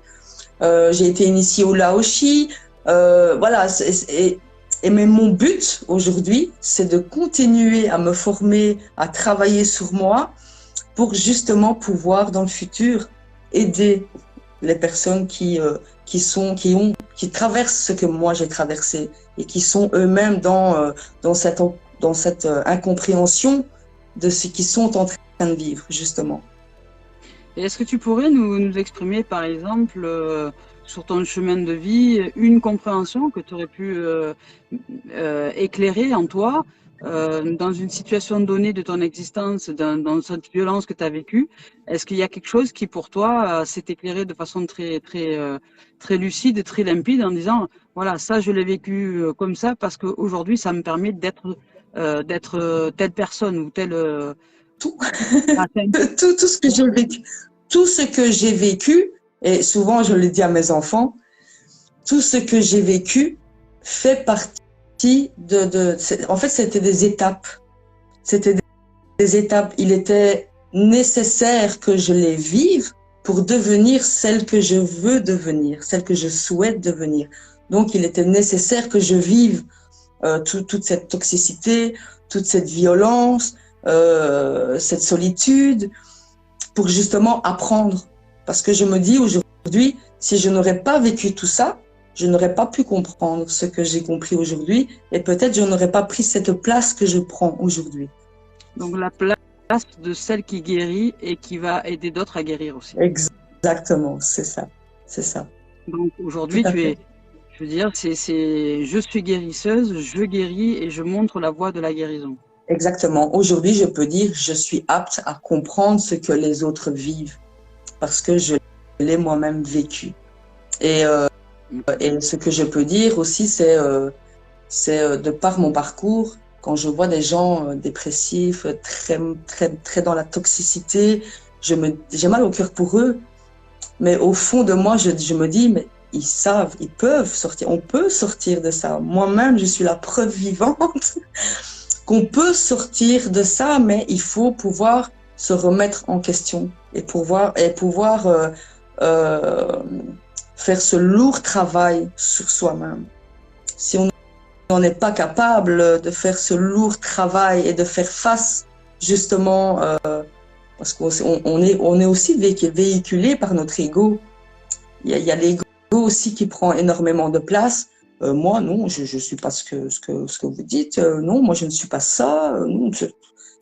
J'ai été initiée au Laoshi. Voilà, mais mon but aujourd'hui, c'est de continuer à me former, à travailler sur moi pour justement pouvoir dans le futur aider les personnes qui traversent ce que moi j'ai traversé et qui sont eux-mêmes dans cette incompréhension de ce qu'ils sont en train de vivre, justement. Et est-ce que tu pourrais nous exprimer, par exemple, sur ton chemin de vie, une compréhension que tu aurais pu éclairer en toi dans une situation donnée de ton existence, dans cette violence que tu as vécue? Est-ce qu'il y a quelque chose qui, pour toi, s'est éclairé de façon très lucide, très limpide, en disant, voilà, ça, je l'ai vécu comme ça parce qu'aujourd'hui, ça me permet d'être telle personne ou telle... Tout. Tout ce que j'ai vécu. Tout ce que j'ai vécu, et souvent je le dis à mes enfants, tout ce que j'ai vécu fait partie en fait, c'était des étapes. C'était des étapes. Il était nécessaire que je les vive pour devenir celle que je veux devenir, celle que je souhaite devenir. Donc, il était nécessaire que je vive toute cette toxicité, toute cette violence, cette solitude, pour justement apprendre. Parce que je me dis aujourd'hui, si je n'aurais pas vécu tout ça, je n'aurais pas pu comprendre ce que j'ai compris aujourd'hui et peut-être je n'aurais pas pris cette place que je prends aujourd'hui. Donc la place de celle qui guérit et qui va aider d'autres à guérir aussi. Exactement, c'est ça, c'est ça. Donc aujourd'hui, je veux dire, je suis guérisseuse, je guéris et je montre la voie de la guérison. Exactement. Aujourd'hui, je peux dire, je suis apte à comprendre ce que les autres vivent parce que je l'ai moi-même vécu. Et ce que je peux dire aussi, c'est de par mon parcours, quand je vois des gens dépressifs, très dans la toxicité, j'ai mal au cœur pour eux. Mais au fond de moi, je me dis, mais ils savent, ils peuvent sortir. On peut sortir de ça. Moi-même, je suis la preuve vivante qu'on peut sortir de ça, mais il faut pouvoir se remettre en question et pouvoir faire ce lourd travail sur soi-même. Si on n'en est pas capable de faire ce lourd travail et de faire face justement, parce qu'on est aussi véhiculé par notre ego. Il y a l'ego aussi qui prend énormément de place. Moi, non, je suis pas ce que vous dites. Non, moi, je ne suis pas ça. Non,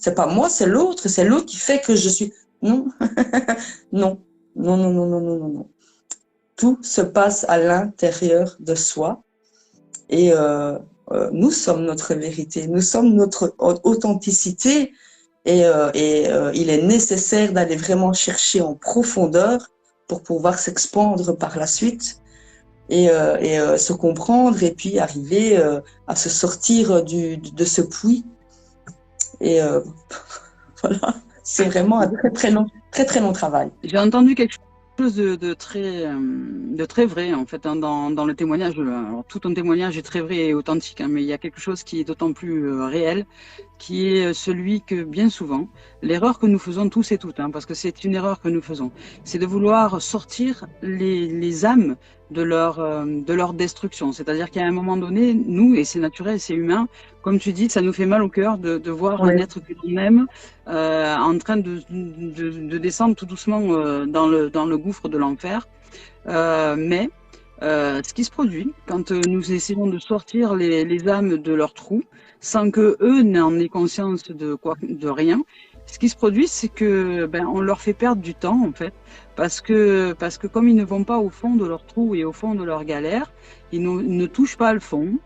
c'est pas moi, c'est l'autre qui fait que je suis. Non, non, non, non, non, non, non, non, non. Tout se passe à l'intérieur de soi et nous sommes notre vérité, nous sommes notre authenticité et il est nécessaire d'aller vraiment chercher en profondeur pour pouvoir s'expandre par la suite et se comprendre et puis arriver à se sortir de ce puits. Et voilà, c'est vraiment un très long travail. J'ai entendu quelque chose de très vrai en fait dans le témoignage. Alors, tout ton témoignage est très vrai et authentique, mais il y a quelque chose qui est d'autant plus réel, qui est celui que bien souvent, l'erreur que nous faisons tous et toutes, parce que c'est une erreur que nous faisons, c'est de vouloir sortir les âmes de leur destruction. C'est-à-dire qu'à un moment donné, nous, et c'est naturel, c'est humain, comme tu dis, ça nous fait mal au cœur de voir un être que l'on aime en train de descendre tout doucement dans le gouffre de l'enfer. Mais ce qui se produit quand nous essayons de sortir les âmes de leur trou, sans que eux n'en aient conscience de rien, ce qui se produit, c'est que on leur fait perdre du temps en fait, parce que comme ils ne vont pas au fond de leur trou et au fond de leur galère, ils ne touchent pas le fond.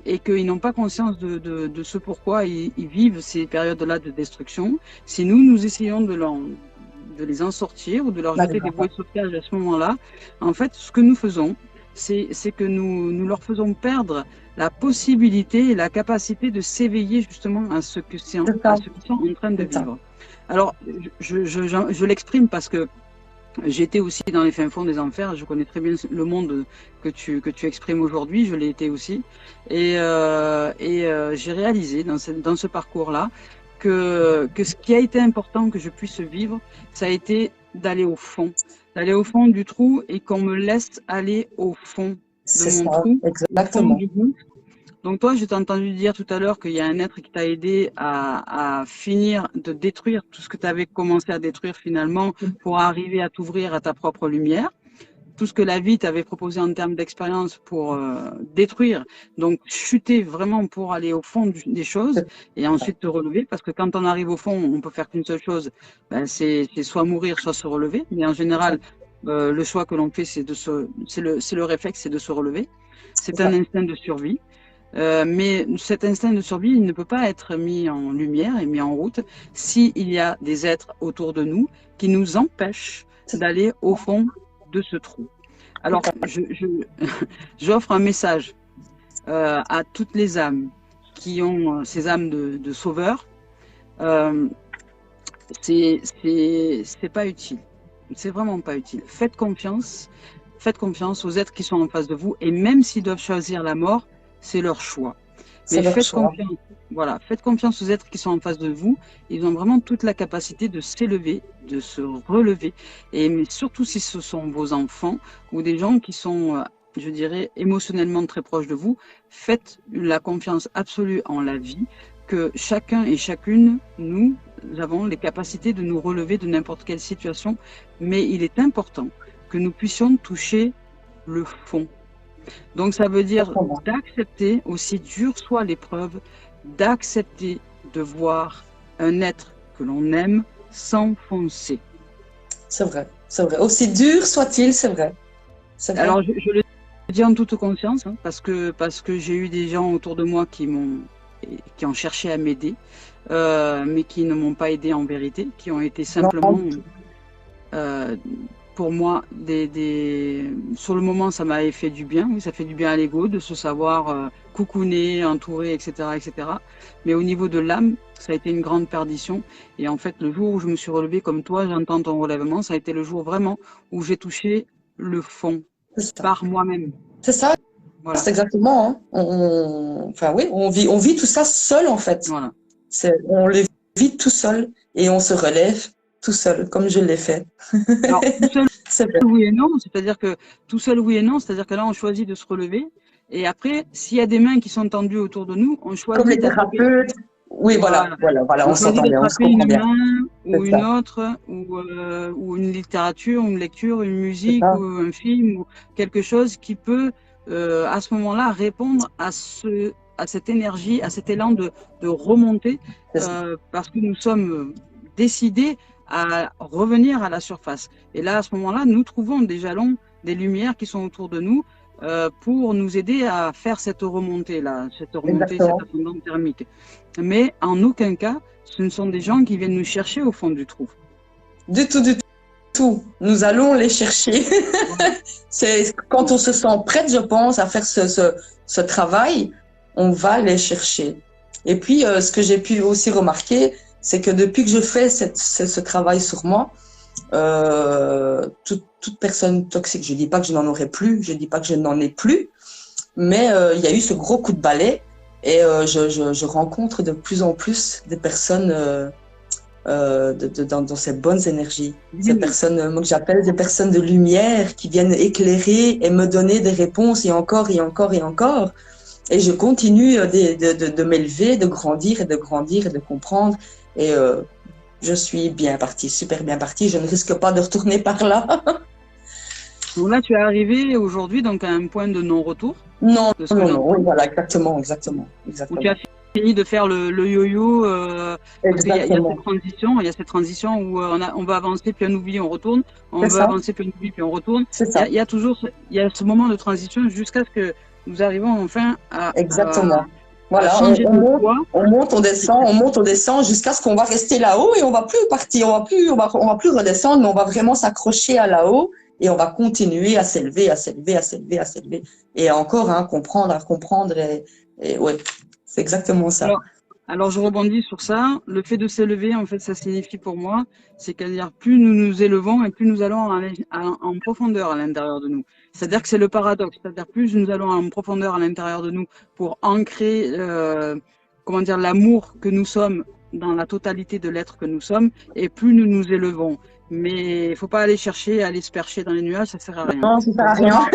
Et qu'ils n'ont pas conscience de ce pourquoi ils vivent ces périodes-là de destruction. Si nous essayons de les en sortir ou de leur jeter des bouées de sauvetage à ce moment-là, en fait, ce que nous faisons, c'est que nous leur faisons perdre la possibilité et la capacité de s'éveiller justement à ce qu'ils sont en train de vivre. Alors, je l'exprime parce que j'étais aussi dans les fins fonds des enfers, je connais très bien le monde que tu exprimes aujourd'hui, je l'ai été aussi. Et j'ai réalisé dans ce parcours-là que ce qui a été important que je puisse vivre, ça a été d'aller au fond du trou et qu'on me laisse aller au fond de mon trou, exactement. Au fond du gouffre. Donc toi, je t'ai entendu dire tout à l'heure qu'il y a un être qui t'a aidé à finir de détruire tout ce que tu avais commencé à détruire finalement pour arriver à t'ouvrir à ta propre lumière. Tout ce que la vie t'avait proposé en termes d'expérience pour détruire, donc chuter vraiment pour aller au fond des choses et ensuite te relever, parce que quand on arrive au fond, on peut faire qu'une seule chose, c'est soit mourir, soit se relever. Mais en général, le choix que l'on fait, c'est le réflexe, c'est de se relever. C'est un instinct de survie. Mais cet instinct de survie, il ne peut pas être mis en lumière et mis en route s'il y a des êtres autour de nous qui nous empêchent d'aller au fond de ce trou. Alors, j'offre un message à toutes les âmes qui ont ces âmes de sauveurs. C'est pas utile. C'est vraiment pas utile. Faites confiance aux êtres qui sont en face de vous, et même s'ils doivent choisir la mort, c'est leur choix. Mais faites confiance aux êtres qui sont en face de vous. Ils ont vraiment toute la capacité de s'élever, de se relever. Mais surtout si ce sont vos enfants ou des gens qui sont, je dirais, émotionnellement très proches de vous, faites la confiance absolue en la vie, que chacun et chacune, nous avons les capacités de nous relever de n'importe quelle situation. Mais il est important que nous puissions toucher le fond. Donc ça veut dire d'accepter, aussi dure soit l'épreuve, d'accepter de voir un être que l'on aime s'enfoncer. C'est vrai. Aussi dur soit-il, c'est vrai. Alors je le dis en toute conscience, hein, parce que j'ai eu des gens autour de moi qui ont cherché à m'aider, mais qui ne m'ont pas aidé en vérité, qui ont été simplement pour moi, sur le moment, ça m'avait fait du bien. Oui, ça fait du bien à l'ego de se savoir coucouné, entouré, etc., etc. Mais au niveau de l'âme, ça a été une grande perdition. Et en fait, le jour où je me suis relevée, comme toi, j'entends ton relèvement, ça a été le jour vraiment où j'ai touché le fond par moi-même. C'est ça. Voilà. C'est exactement. Hein. On vit tout ça seul en fait. Voilà. On le vit tout seul et on se relève tout seul, comme je l'ai fait. Alors, tout seul, oui et non, c'est-à-dire que tout seul, oui et non, c'est-à-dire que là, on choisit de se relever. Et après, s'il y a des mains qui sont tendues autour de nous, on choisit. Comme les thérapeutes. Oui, voilà, on s'entend bien, on se comprend bien. Ou une autre, ou une littérature, une lecture, une musique, ou un film, ou quelque chose qui peut, à ce moment-là, répondre à cette énergie, à cet élan de remonter, parce que nous sommes décidés à revenir à la surface. Et là, à ce moment-là, nous trouvons des jalons, des lumières qui sont autour de nous pour nous aider à faire cette remontée-là, cette ascendante thermique. Mais en aucun cas, ce ne sont des gens qui viennent nous chercher au fond du trou. Du tout. Nous allons les chercher. C'est quand on se sent prête, je pense, à faire ce travail, on va les chercher. Et puis, ce que j'ai pu aussi remarquer, c'est que depuis que je fais ce travail sur moi, toute personne toxique, je dis pas que je n'en aurai plus, je dis pas que je n'en ai plus, mais il y a eu ce gros coup de balai et je rencontre de plus en plus des personnes dans ces bonnes énergies, ces personnes, moi que j'appelle des personnes de lumière qui viennent éclairer et me donner des réponses et encore et encore et encore. Et je continue de m'élever, de grandir et de grandir et de comprendre. Et je suis bien partie, super bien partie. Je ne risque pas de retourner par là. Donc là, tu es arrivé aujourd'hui donc à un point de non-retour. Non, oui, voilà, exactement. Où tu as fini de faire le yo-yo, parce qu'il y a Exactement. il y a cette transition où on va avancer, puis on oublie, on retourne, on C'est veut ça, avancer, puis on oublie, puis on retourne. c'est ça. Il y a toujours il y a ce moment de transition jusqu'à ce que nous arrivons enfin Exactement. à Voilà, changer de voie. on monte, on descend jusqu'à ce qu'on va rester là-haut et on va plus partir, on va plus redescendre, mais on va vraiment s'accrocher à là-haut et on va continuer à s'élever, à s'élever, à s'élever, à s'élever. Et encore, hein, à comprendre et ouais, c'est exactement ça. Alors, alors, je rebondis sur ça. Le fait de s'élever, en fait, ça signifie pour moi, c'est qu'à dire plus nous nous élevons et plus nous allons en profondeur à l'intérieur de nous. C'est-à-dire que c'est le paradoxe. C'est-à-dire plus nous allons en profondeur à l'intérieur de nous pour ancrer, comment dire, l'amour que nous sommes dans la totalité de l'être que nous sommes, et plus nous nous élevons. Mais il faut pas aller chercher, aller se percher dans les nuages, ça sert à rien. Non, ça sert Faut à rien. vraiment,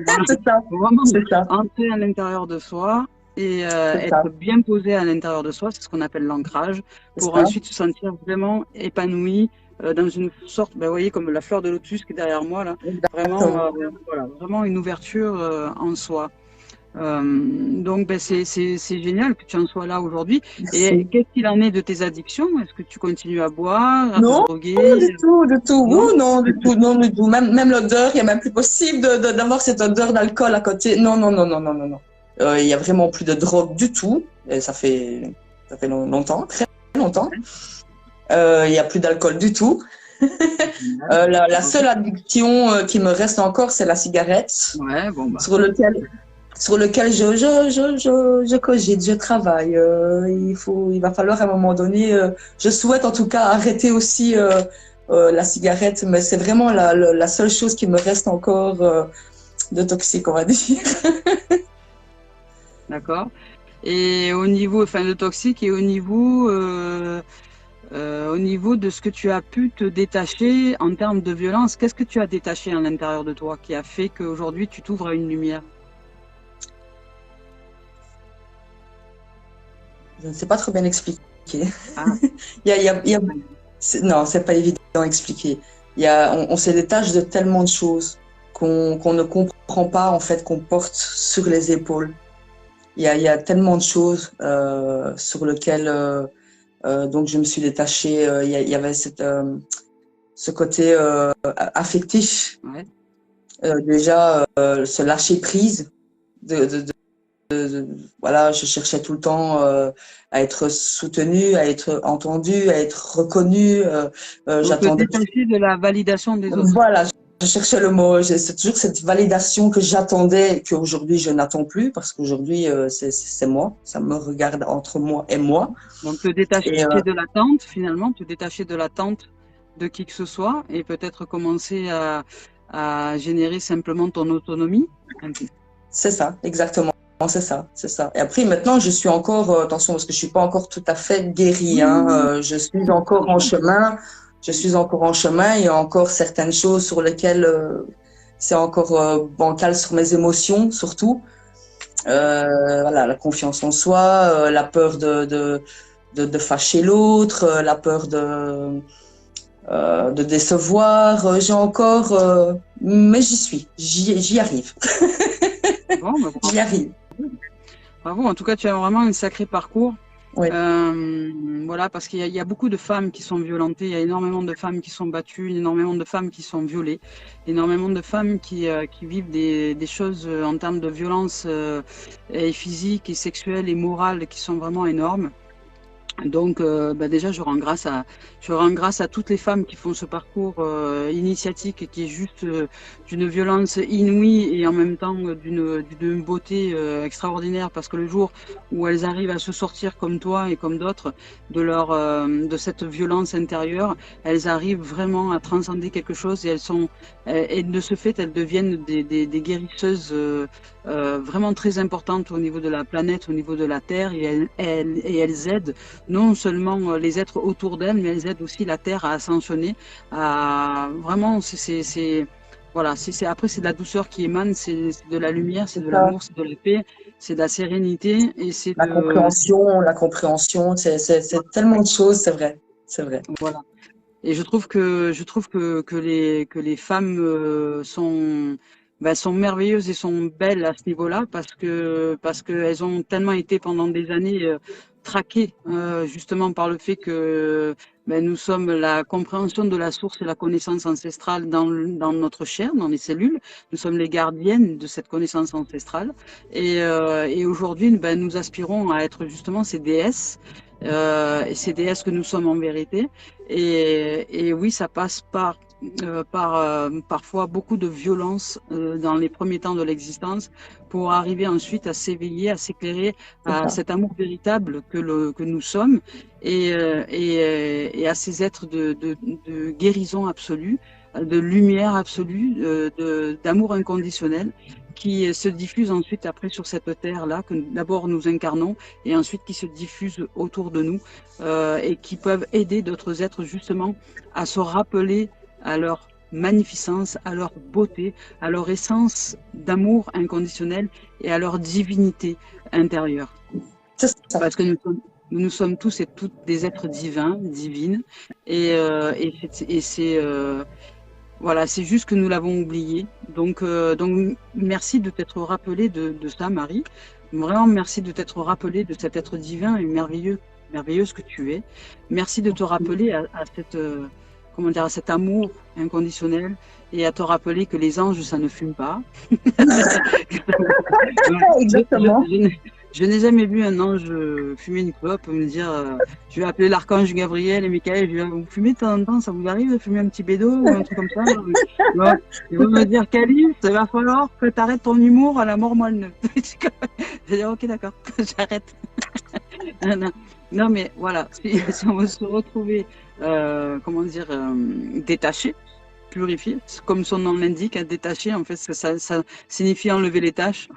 voilà, C'est ça, faut vraiment c'est ça, entrer à l'intérieur de soi et c'est ça, être bien posé à l'intérieur de soi, c'est ce qu'on appelle l'ancrage, c'est pour ça. ensuite se sentir vraiment épanoui dans une sorte, ben, vous voyez, comme la fleur de lotus qui est derrière moi, là, vraiment, Exactement. voilà, vraiment une ouverture en soi. Donc, ben, c'est génial que tu en sois là aujourd'hui. Et Merci. qu'est-ce qu'il en est de tes addictions? Est-ce que tu continues à boire, à te Non, droguer? du tout. Non? Oh, non, du tout, non, du tout. Même l'odeur, il n'y a même plus possible d'avoir cette odeur d'alcool à côté. Non, non, non, non, non, non, non. Il y a vraiment plus de drogue du tout. Et ça fait longtemps, très longtemps. Il y a plus d'alcool du tout. La seule addiction qui me reste encore, c'est la cigarette, Ouais, bon, bah. sur lequel, sur lequel je cogite, je travaille. Il va falloir à un moment donné, je souhaite en tout cas arrêter aussi la cigarette, mais c'est vraiment la seule chose qui me reste encore de toxique, on va dire. D'accord. Et au niveau, enfin, de toxique et au niveau de ce que tu as pu te détacher en termes de violence, qu'est-ce que tu as détaché à l'intérieur de toi qui a fait qu'aujourd'hui tu t'ouvres à une lumière? Je ne sais pas trop bien expliquer. Ah, Il y a, non, c'est pas évident à expliquer. On se détache de tellement de choses qu'on ne comprend pas en fait qu'on porte sur les épaules. Il y a tellement de choses sur lesquelles donc je me suis détachée. Il y avait ce côté affectif. ouais. Déjà, se lâcher prise. De, de, de, voilà, je cherchais tout le temps à être soutenue, à être entendue, à être reconnue. Donc te J'attendais. détacher de la validation des autres. Voilà, je cherchais le mot. C'est toujours cette validation que j'attendais, qu'aujourd'hui je n'attends plus, parce qu'aujourd'hui c'est moi, ça me regarde entre moi et moi. Donc te détacher Et de l'attente, finalement, te détacher de l'attente de qui que ce soit et peut-être commencer à générer simplement ton autonomie. c'est ça, exactement. C'est ça, c'est ça. Et après, maintenant, je suis encore, attention, parce que je suis pas encore tout à fait guérie, Oui, hein, oui, oui. je suis encore en chemin. Je suis encore en chemin. Il y a encore certaines choses sur lesquelles c'est encore bancal sur mes émotions, surtout. Voilà, la confiance en soi, la peur de fâcher l'autre, la peur de décevoir. J'ai encore, mais j'y arrive, Bon, bah, j'y arrive. bravo. En tout cas, tu as vraiment un sacré parcours. Oui, Voilà, parce qu'il y a beaucoup de femmes qui sont violentées, il y a énormément de femmes qui sont battues, énormément de femmes qui sont violées, énormément de femmes qui vivent des choses en termes de violence et physique et sexuelle et morale qui sont vraiment énormes. Donc, bah déjà, je rends grâce à toutes les femmes qui font ce parcours initiatique et qui est juste d'une violence inouïe et en même temps d'une beauté extraordinaire parce que le jour où elles arrivent à se sortir comme toi et comme d'autres de cette violence intérieure, elles arrivent vraiment à transcender quelque chose et de ce fait, elles deviennent des guérisseuses vraiment très importantes au niveau de la planète, au niveau de la Terre et elles aident non seulement les êtres autour d'elle, mais elles aident aussi la Terre à ascensionner. À vraiment, voilà, après c'est de la douceur qui émane, c'est de la lumière, c'est c'est de ça. l'amour, c'est de la paix, c'est de la sérénité et La compréhension, c'est tellement de choses, c'est vrai, c'est vrai. voilà. Et je trouve que les femmes sont ben, sont merveilleuses et sont belles à ce niveau-là parce que elles ont tellement été pendant des années traquées justement par le fait que ben, nous sommes la compréhension de la source et la connaissance ancestrale dans notre chair, dans les cellules. Nous sommes les gardiennes de cette connaissance ancestrale et aujourd'hui ben, nous aspirons à être justement ces déesses. Et ces déesses que nous sommes en vérité. Et oui, ça passe par parfois beaucoup de violence dans les premiers temps de l'existence pour arriver ensuite à s'éveiller, à s'éclairer C'est à ça. cet amour véritable que nous sommes et à ces êtres de guérison absolue, de lumière absolue, d'amour inconditionnel qui se diffuse ensuite après sur cette terre-là, que d'abord nous incarnons et ensuite qui se diffuse autour de nous et qui peuvent aider d'autres êtres justement à se rappeler à leur magnificence, à leur beauté, à leur essence d'amour inconditionnel et à leur divinité intérieure. C'est ça. Parce que nous sommes tous et toutes des êtres divins, divines, et c'est voilà, c'est juste que nous l'avons oublié. Donc merci de t'être rappelé de ça, Marie. Vraiment, merci de t'être rappelé de cet être divin et merveilleuse que tu es. Merci de te rappeler à cette comment dire, à cet amour inconditionnel et à te rappeler que les anges, ça ne fume pas. Exactement. Je n'ai jamais vu un ange fumer une clope, me dire je vais appeler l'archange Gabriel et Michael, je vais vous fumer de temps en temps, ça vous arrive de fumer un petit bédo ou un truc comme ça? Ils vont me dire Calice, il va falloir que tu arrêtes ton humour à la mort moelle. Je vais dire ok d'accord, j'arrête. Non, mais voilà, si on veut se retrouver, comment dire, détaché, purifié, comme son nom l'indique, détaché, en fait, ça signifie enlever les tâches.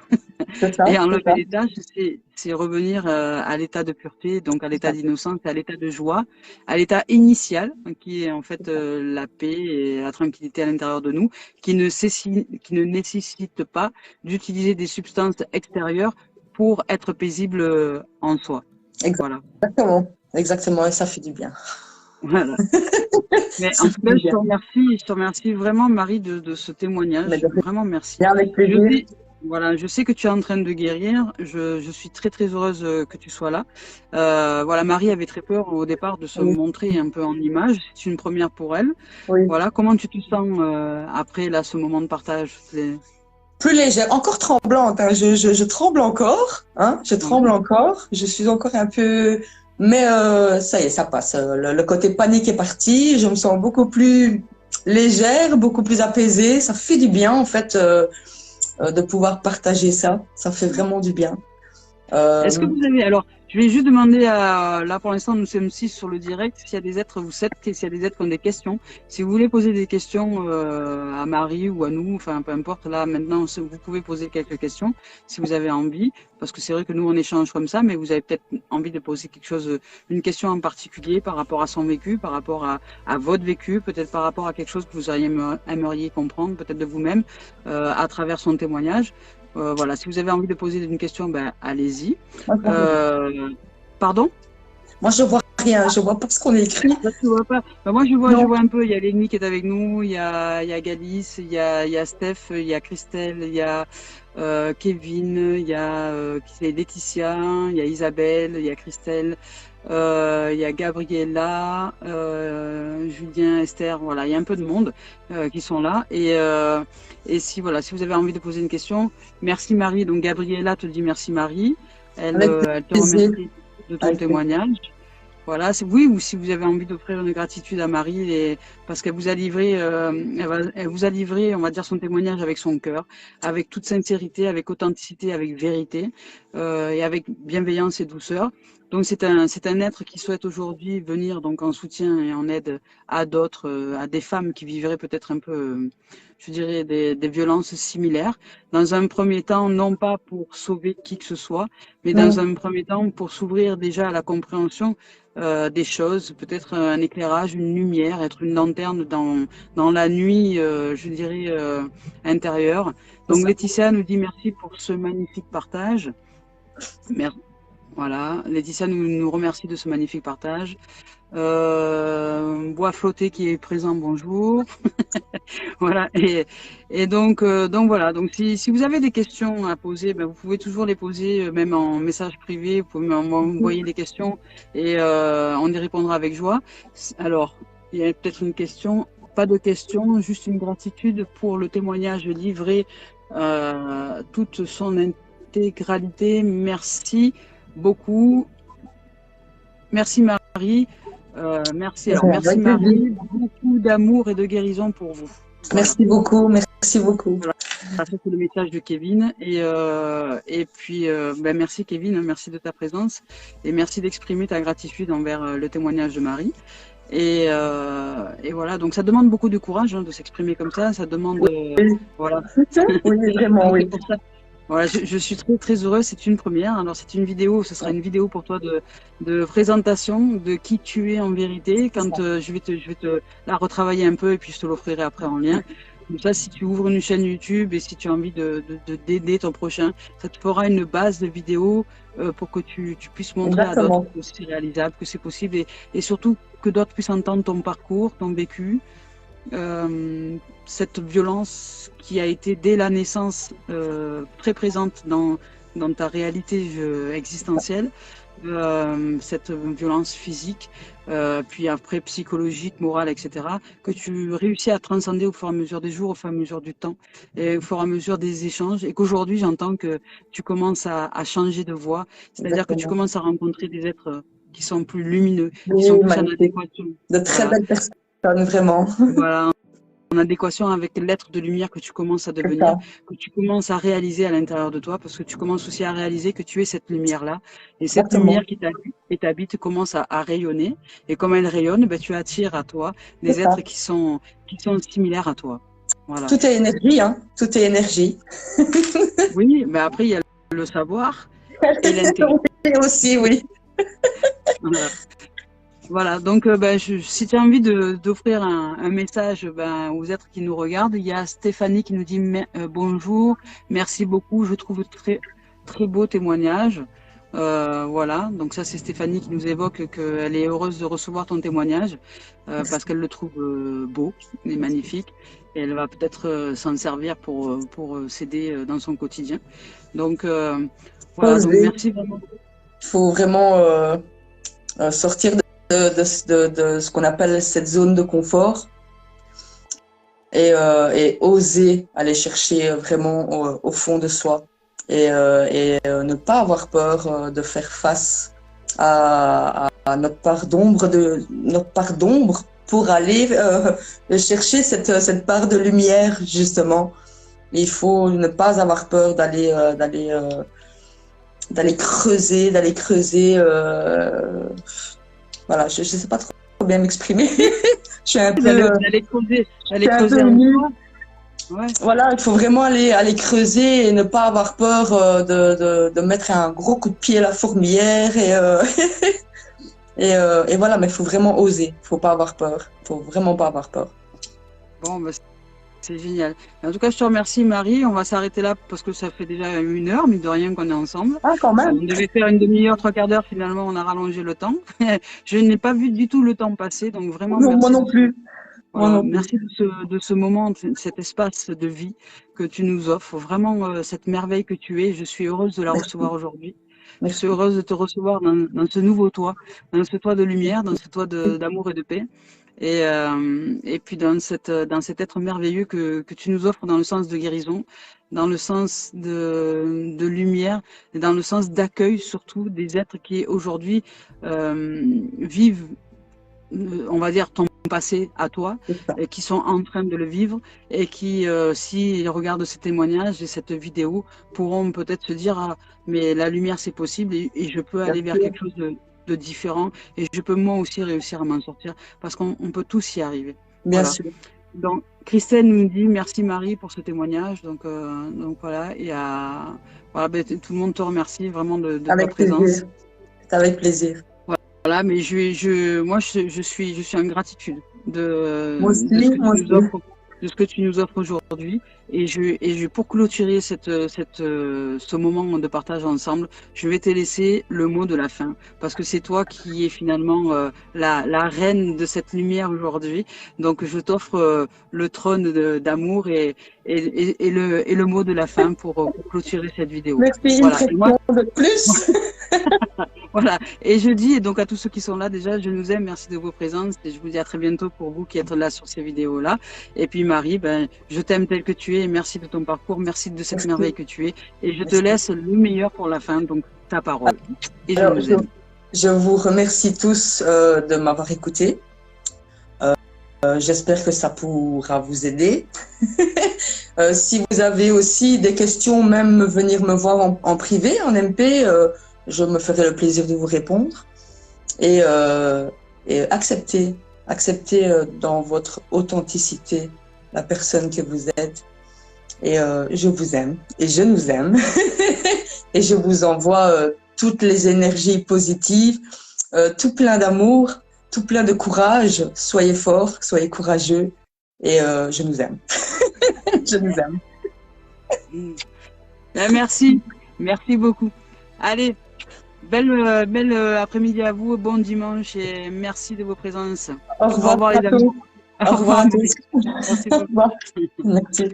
C'est ça. Et C'est enlever ça. les tâches, c'est revenir à l'état de pureté, donc à l'état d'innocence, à l'état de joie, à l'état initial, qui est en fait la paix et la tranquillité à l'intérieur de nous, qui ne nécessite pas d'utiliser des substances extérieures pour être paisible en soi. Voilà. Exactement. Exactement. Et ça fait du bien. Voilà. Mais Ça en fait tout cas, du bien. je te remercie vraiment, Marie, de ce Mais témoignage. de Vraiment, merci. rien, avec Je plaisir. sais, voilà, je sais que tu es en train de guérir. Je suis très, très heureuse que tu sois là. Voilà, Marie avait très peur au départ de se Oui. montrer un peu en image. C'est une première pour elle. Oui. Voilà, comment tu te sens après là, ce moment de partage? Plus légère, encore tremblante. Hein. Je tremble encore. Hein. Je tremble Ouais. encore. Je suis encore un peu. Mais ça y est, ça passe. Le côté panique est parti. Je me sens beaucoup plus légère, beaucoup plus apaisée. Ça fait du bien, en fait, de pouvoir partager ça. Ça fait vraiment du bien. Est-ce que vous avez, alors, je vais juste demander là pour l'instant nous sommes 6 sur le direct, s'il y a des êtres, vous 7, s'il y a des êtres qui ont des questions, si vous voulez poser des questions à Marie ou à nous, enfin peu importe, là maintenant vous pouvez poser quelques questions si vous avez envie, parce que c'est vrai que nous on échange comme ça, mais vous avez peut-être envie de poser quelque chose, une question en particulier par rapport à son vécu, par rapport à votre vécu, peut-être par rapport à quelque chose que vous aimeriez comprendre, peut-être de vous-même, à travers son témoignage. Voilà, si vous avez envie de poser une question, ben, allez-y. Pardon? Moi, je vois rien. Je vois pas ce qu'on écrit. Toi, tu vois pas? Ben, moi, je Non. vois un peu. Il y a Lénie qui est avec nous, il y a Galice, il y a Steph, il y a Christelle, il y a Kevin, il y a Laetitia, il y a Isabelle, il y a Christelle, il y a Gabriella, Julien, Esther. Voilà, il y a un peu de monde qui sont là. Et si voilà, si vous avez envie de poser une question, merci Marie. Donc Gabriella te dit merci Marie. Elle Avec te plaisir. remercie de ton Avec plaisir. témoignage. Voilà, oui, ou si vous avez envie d'offrir une gratitude à Marie, parce qu'elle vous a livré, elle vous a livré, on va dire, son témoignage avec son cœur, avec toute sincérité, avec authenticité, avec vérité, et avec bienveillance et douceur. Donc c'est un être qui souhaite aujourd'hui venir donc en soutien et en aide à d'autres, à des femmes qui vivraient peut-être un peu, je dirais, des violences similaires. Dans un premier temps, non pas pour sauver qui que ce soit, mais dans un premier temps pour s'ouvrir déjà à la compréhension des choses, peut-être un éclairage, une lumière, être une lanterne dans la nuit, je dirais, intérieure. Donc Laetitia nous dit merci pour ce magnifique partage. Merci. Voilà, Laetitia nous remercie de ce magnifique partage. Bois flotté qui est présent, bonjour. Voilà, donc voilà, donc si vous avez des questions à poser, ben, vous pouvez toujours les poser, même en message privé, vous pouvez m'envoyer des questions et on y répondra avec joie. Alors, il y a peut-être une question, pas de question, juste une gratitude pour le témoignage livré, toute son intégralité. Merci beaucoup. Merci Marie. Merci. Alors, merci Marie. Beaucoup d'amour et de guérison pour vous. Voilà. Merci beaucoup. Merci beaucoup. Voilà. Ça, c'est le message de Kevin. Et puis, ben, merci Kevin. Merci de ta présence. Et merci d'exprimer ta gratitude envers le témoignage de Marie. Et voilà. Donc, ça demande beaucoup de courage hein, de s'exprimer comme ça. Ça demande. Voilà. Oui, vraiment, oui. Voilà, je suis très très heureuse, c'est une première. Alors c'est une vidéo, ce sera une vidéo pour toi de présentation de qui tu es en vérité. Quand je vais te la retravailler un peu et puis je te l'offrirai après en lien. Comme ça, si tu ouvres une chaîne YouTube et si tu as envie d'aider ton prochain, ça te fera une base de vidéos pour que tu puisses montrer à d'autres que c'est réalisable, que c'est possible et surtout que d'autres puissent entendre ton parcours, ton vécu. Cette violence qui a été dès la naissance très présente dans ta réalité existentielle, cette violence physique, puis après psychologique, morale, etc., que tu réussis à transcender au fur et à mesure des jours, au fur et à mesure du temps, et au fur et à mesure des échanges, et qu'aujourd'hui j'entends que tu commences à changer de voie, c'est-à-dire que tu commences à rencontrer des êtres qui sont plus lumineux, qui sont plus en adéquation. De très belles personnes. Vraiment. Voilà, en adéquation avec l'être de lumière que tu commences à devenir, que tu commences à réaliser à l'intérieur de toi, parce que tu commences aussi à réaliser que tu es cette lumière-là. Et cette lumière qui t'habite commence à rayonner. Et comme elle rayonne, ben, tu attires à toi des êtres qui sont similaires à toi. Voilà. Tout est énergie, hein. Tout est énergie. Oui, mais après, il y a le savoir et l'intérêt. aussi, oui. Voilà. Voilà, donc ben, si tu as envie d'offrir un message ben, aux êtres qui nous regardent, il y a Stéphanie qui nous dit bonjour, merci beaucoup, je trouve très, très beau témoignage. Voilà, donc ça c'est Stéphanie qui nous évoque qu'elle est heureuse de recevoir ton témoignage parce qu'elle le trouve beau et magnifique et elle va peut-être s'en servir pour s'aider dans son quotidien. Donc voilà, donc merci vraiment. Il faut vraiment sortir de ce qu'on appelle cette zone de confort et oser aller chercher vraiment au fond de soi et ne pas avoir peur de faire face à notre part d'ombre pour aller chercher cette part de lumière justement. Il faut ne pas avoir peur d'aller creuser. Voilà, je ne sais pas trop bien m'exprimer. Je suis un peu. D'aller creuser. Ouais. Voilà, il faut vraiment aller creuser et ne pas avoir peur de mettre un gros coup de pied à la fourmilière et voilà, mais il faut vraiment oser. Il ne faut pas avoir peur. Il ne faut vraiment pas avoir peur. Bon, bah, c'est génial. En tout cas, je te remercie, Marie. On va s'arrêter là parce que ça fait déjà 1 heure, mine de rien, qu'on est ensemble. Ah, quand même. On devait faire une demi-heure, 3/4 d'heure. Finalement, on a rallongé le temps. Je n'ai pas vu du tout le temps passer. Donc, vraiment, non, moi non plus. Voilà, merci de ce moment, de cet espace de vie que tu nous offres. Vraiment, cette merveille que tu es. Je suis heureuse de la recevoir aujourd'hui. Je suis heureuse de te recevoir dans ce nouveau toit, dans ce toit de lumière, dans ce toit d'amour et de paix. Et puis dans cet être merveilleux que tu nous offres dans le sens de guérison, dans le sens de lumière, et dans le sens d'accueil surtout des êtres qui aujourd'hui vivent, on va dire, ton passé à toi, et qui sont en train de le vivre et qui, s'ils regardent ces témoignages et cette vidéo, pourront peut-être se dire ah, mais la lumière c'est possible et je peux aller vers quelque chose de différent et je peux moi aussi réussir à m'en sortir parce qu'on peut tous y arriver. Bien sûr. Donc Christelle nous dit merci Marie pour ce témoignage. Donc voilà, et voilà, ben, tout le monde te remercie vraiment de ta présence. C'est avec plaisir. Voilà, mais moi je suis en gratitude de ce que tu nous offres. de ce que tu nous offres aujourd'hui. Pour clôturer ce moment de partage ensemble, je vais te laisser le mot de la fin, parce que c'est toi qui es finalement la reine de cette lumière aujourd'hui. Donc, je t'offre le trône d'amour et le mot de la fin pour clôturer cette vidéo. Merci, Voilà. une question de plus. Voilà. Et je dis donc à tous ceux qui sont là, déjà, je nous aime, merci de vos présences et je vous dis à très bientôt pour vous qui êtes là sur ces vidéos-là. Et puis Marie, ben, je t'aime tel que tu es, merci de ton parcours, merci de cette merveille que tu es. Et je te laisse le meilleur pour la fin, donc ta parole. Et Alors, je vous aime. je vous remercie tous de m'avoir écouté. J'espère que ça pourra vous aider. Si vous avez aussi des questions, même venir me voir en privé, en MP, je me ferai le plaisir de vous répondre. Et acceptez dans votre authenticité la personne que vous êtes. Et je vous aime et je nous aime. Et je vous envoie toutes les énergies positives, tout plein d'amour, tout plein de courage. Soyez forts, soyez courageux et je nous aime. Je nous aime. Merci, merci beaucoup. Allez, belle après-midi à vous, bon dimanche et merci de vos présences. Au revoir, les amis. Au revoir à tous. Merci beaucoup. Merci.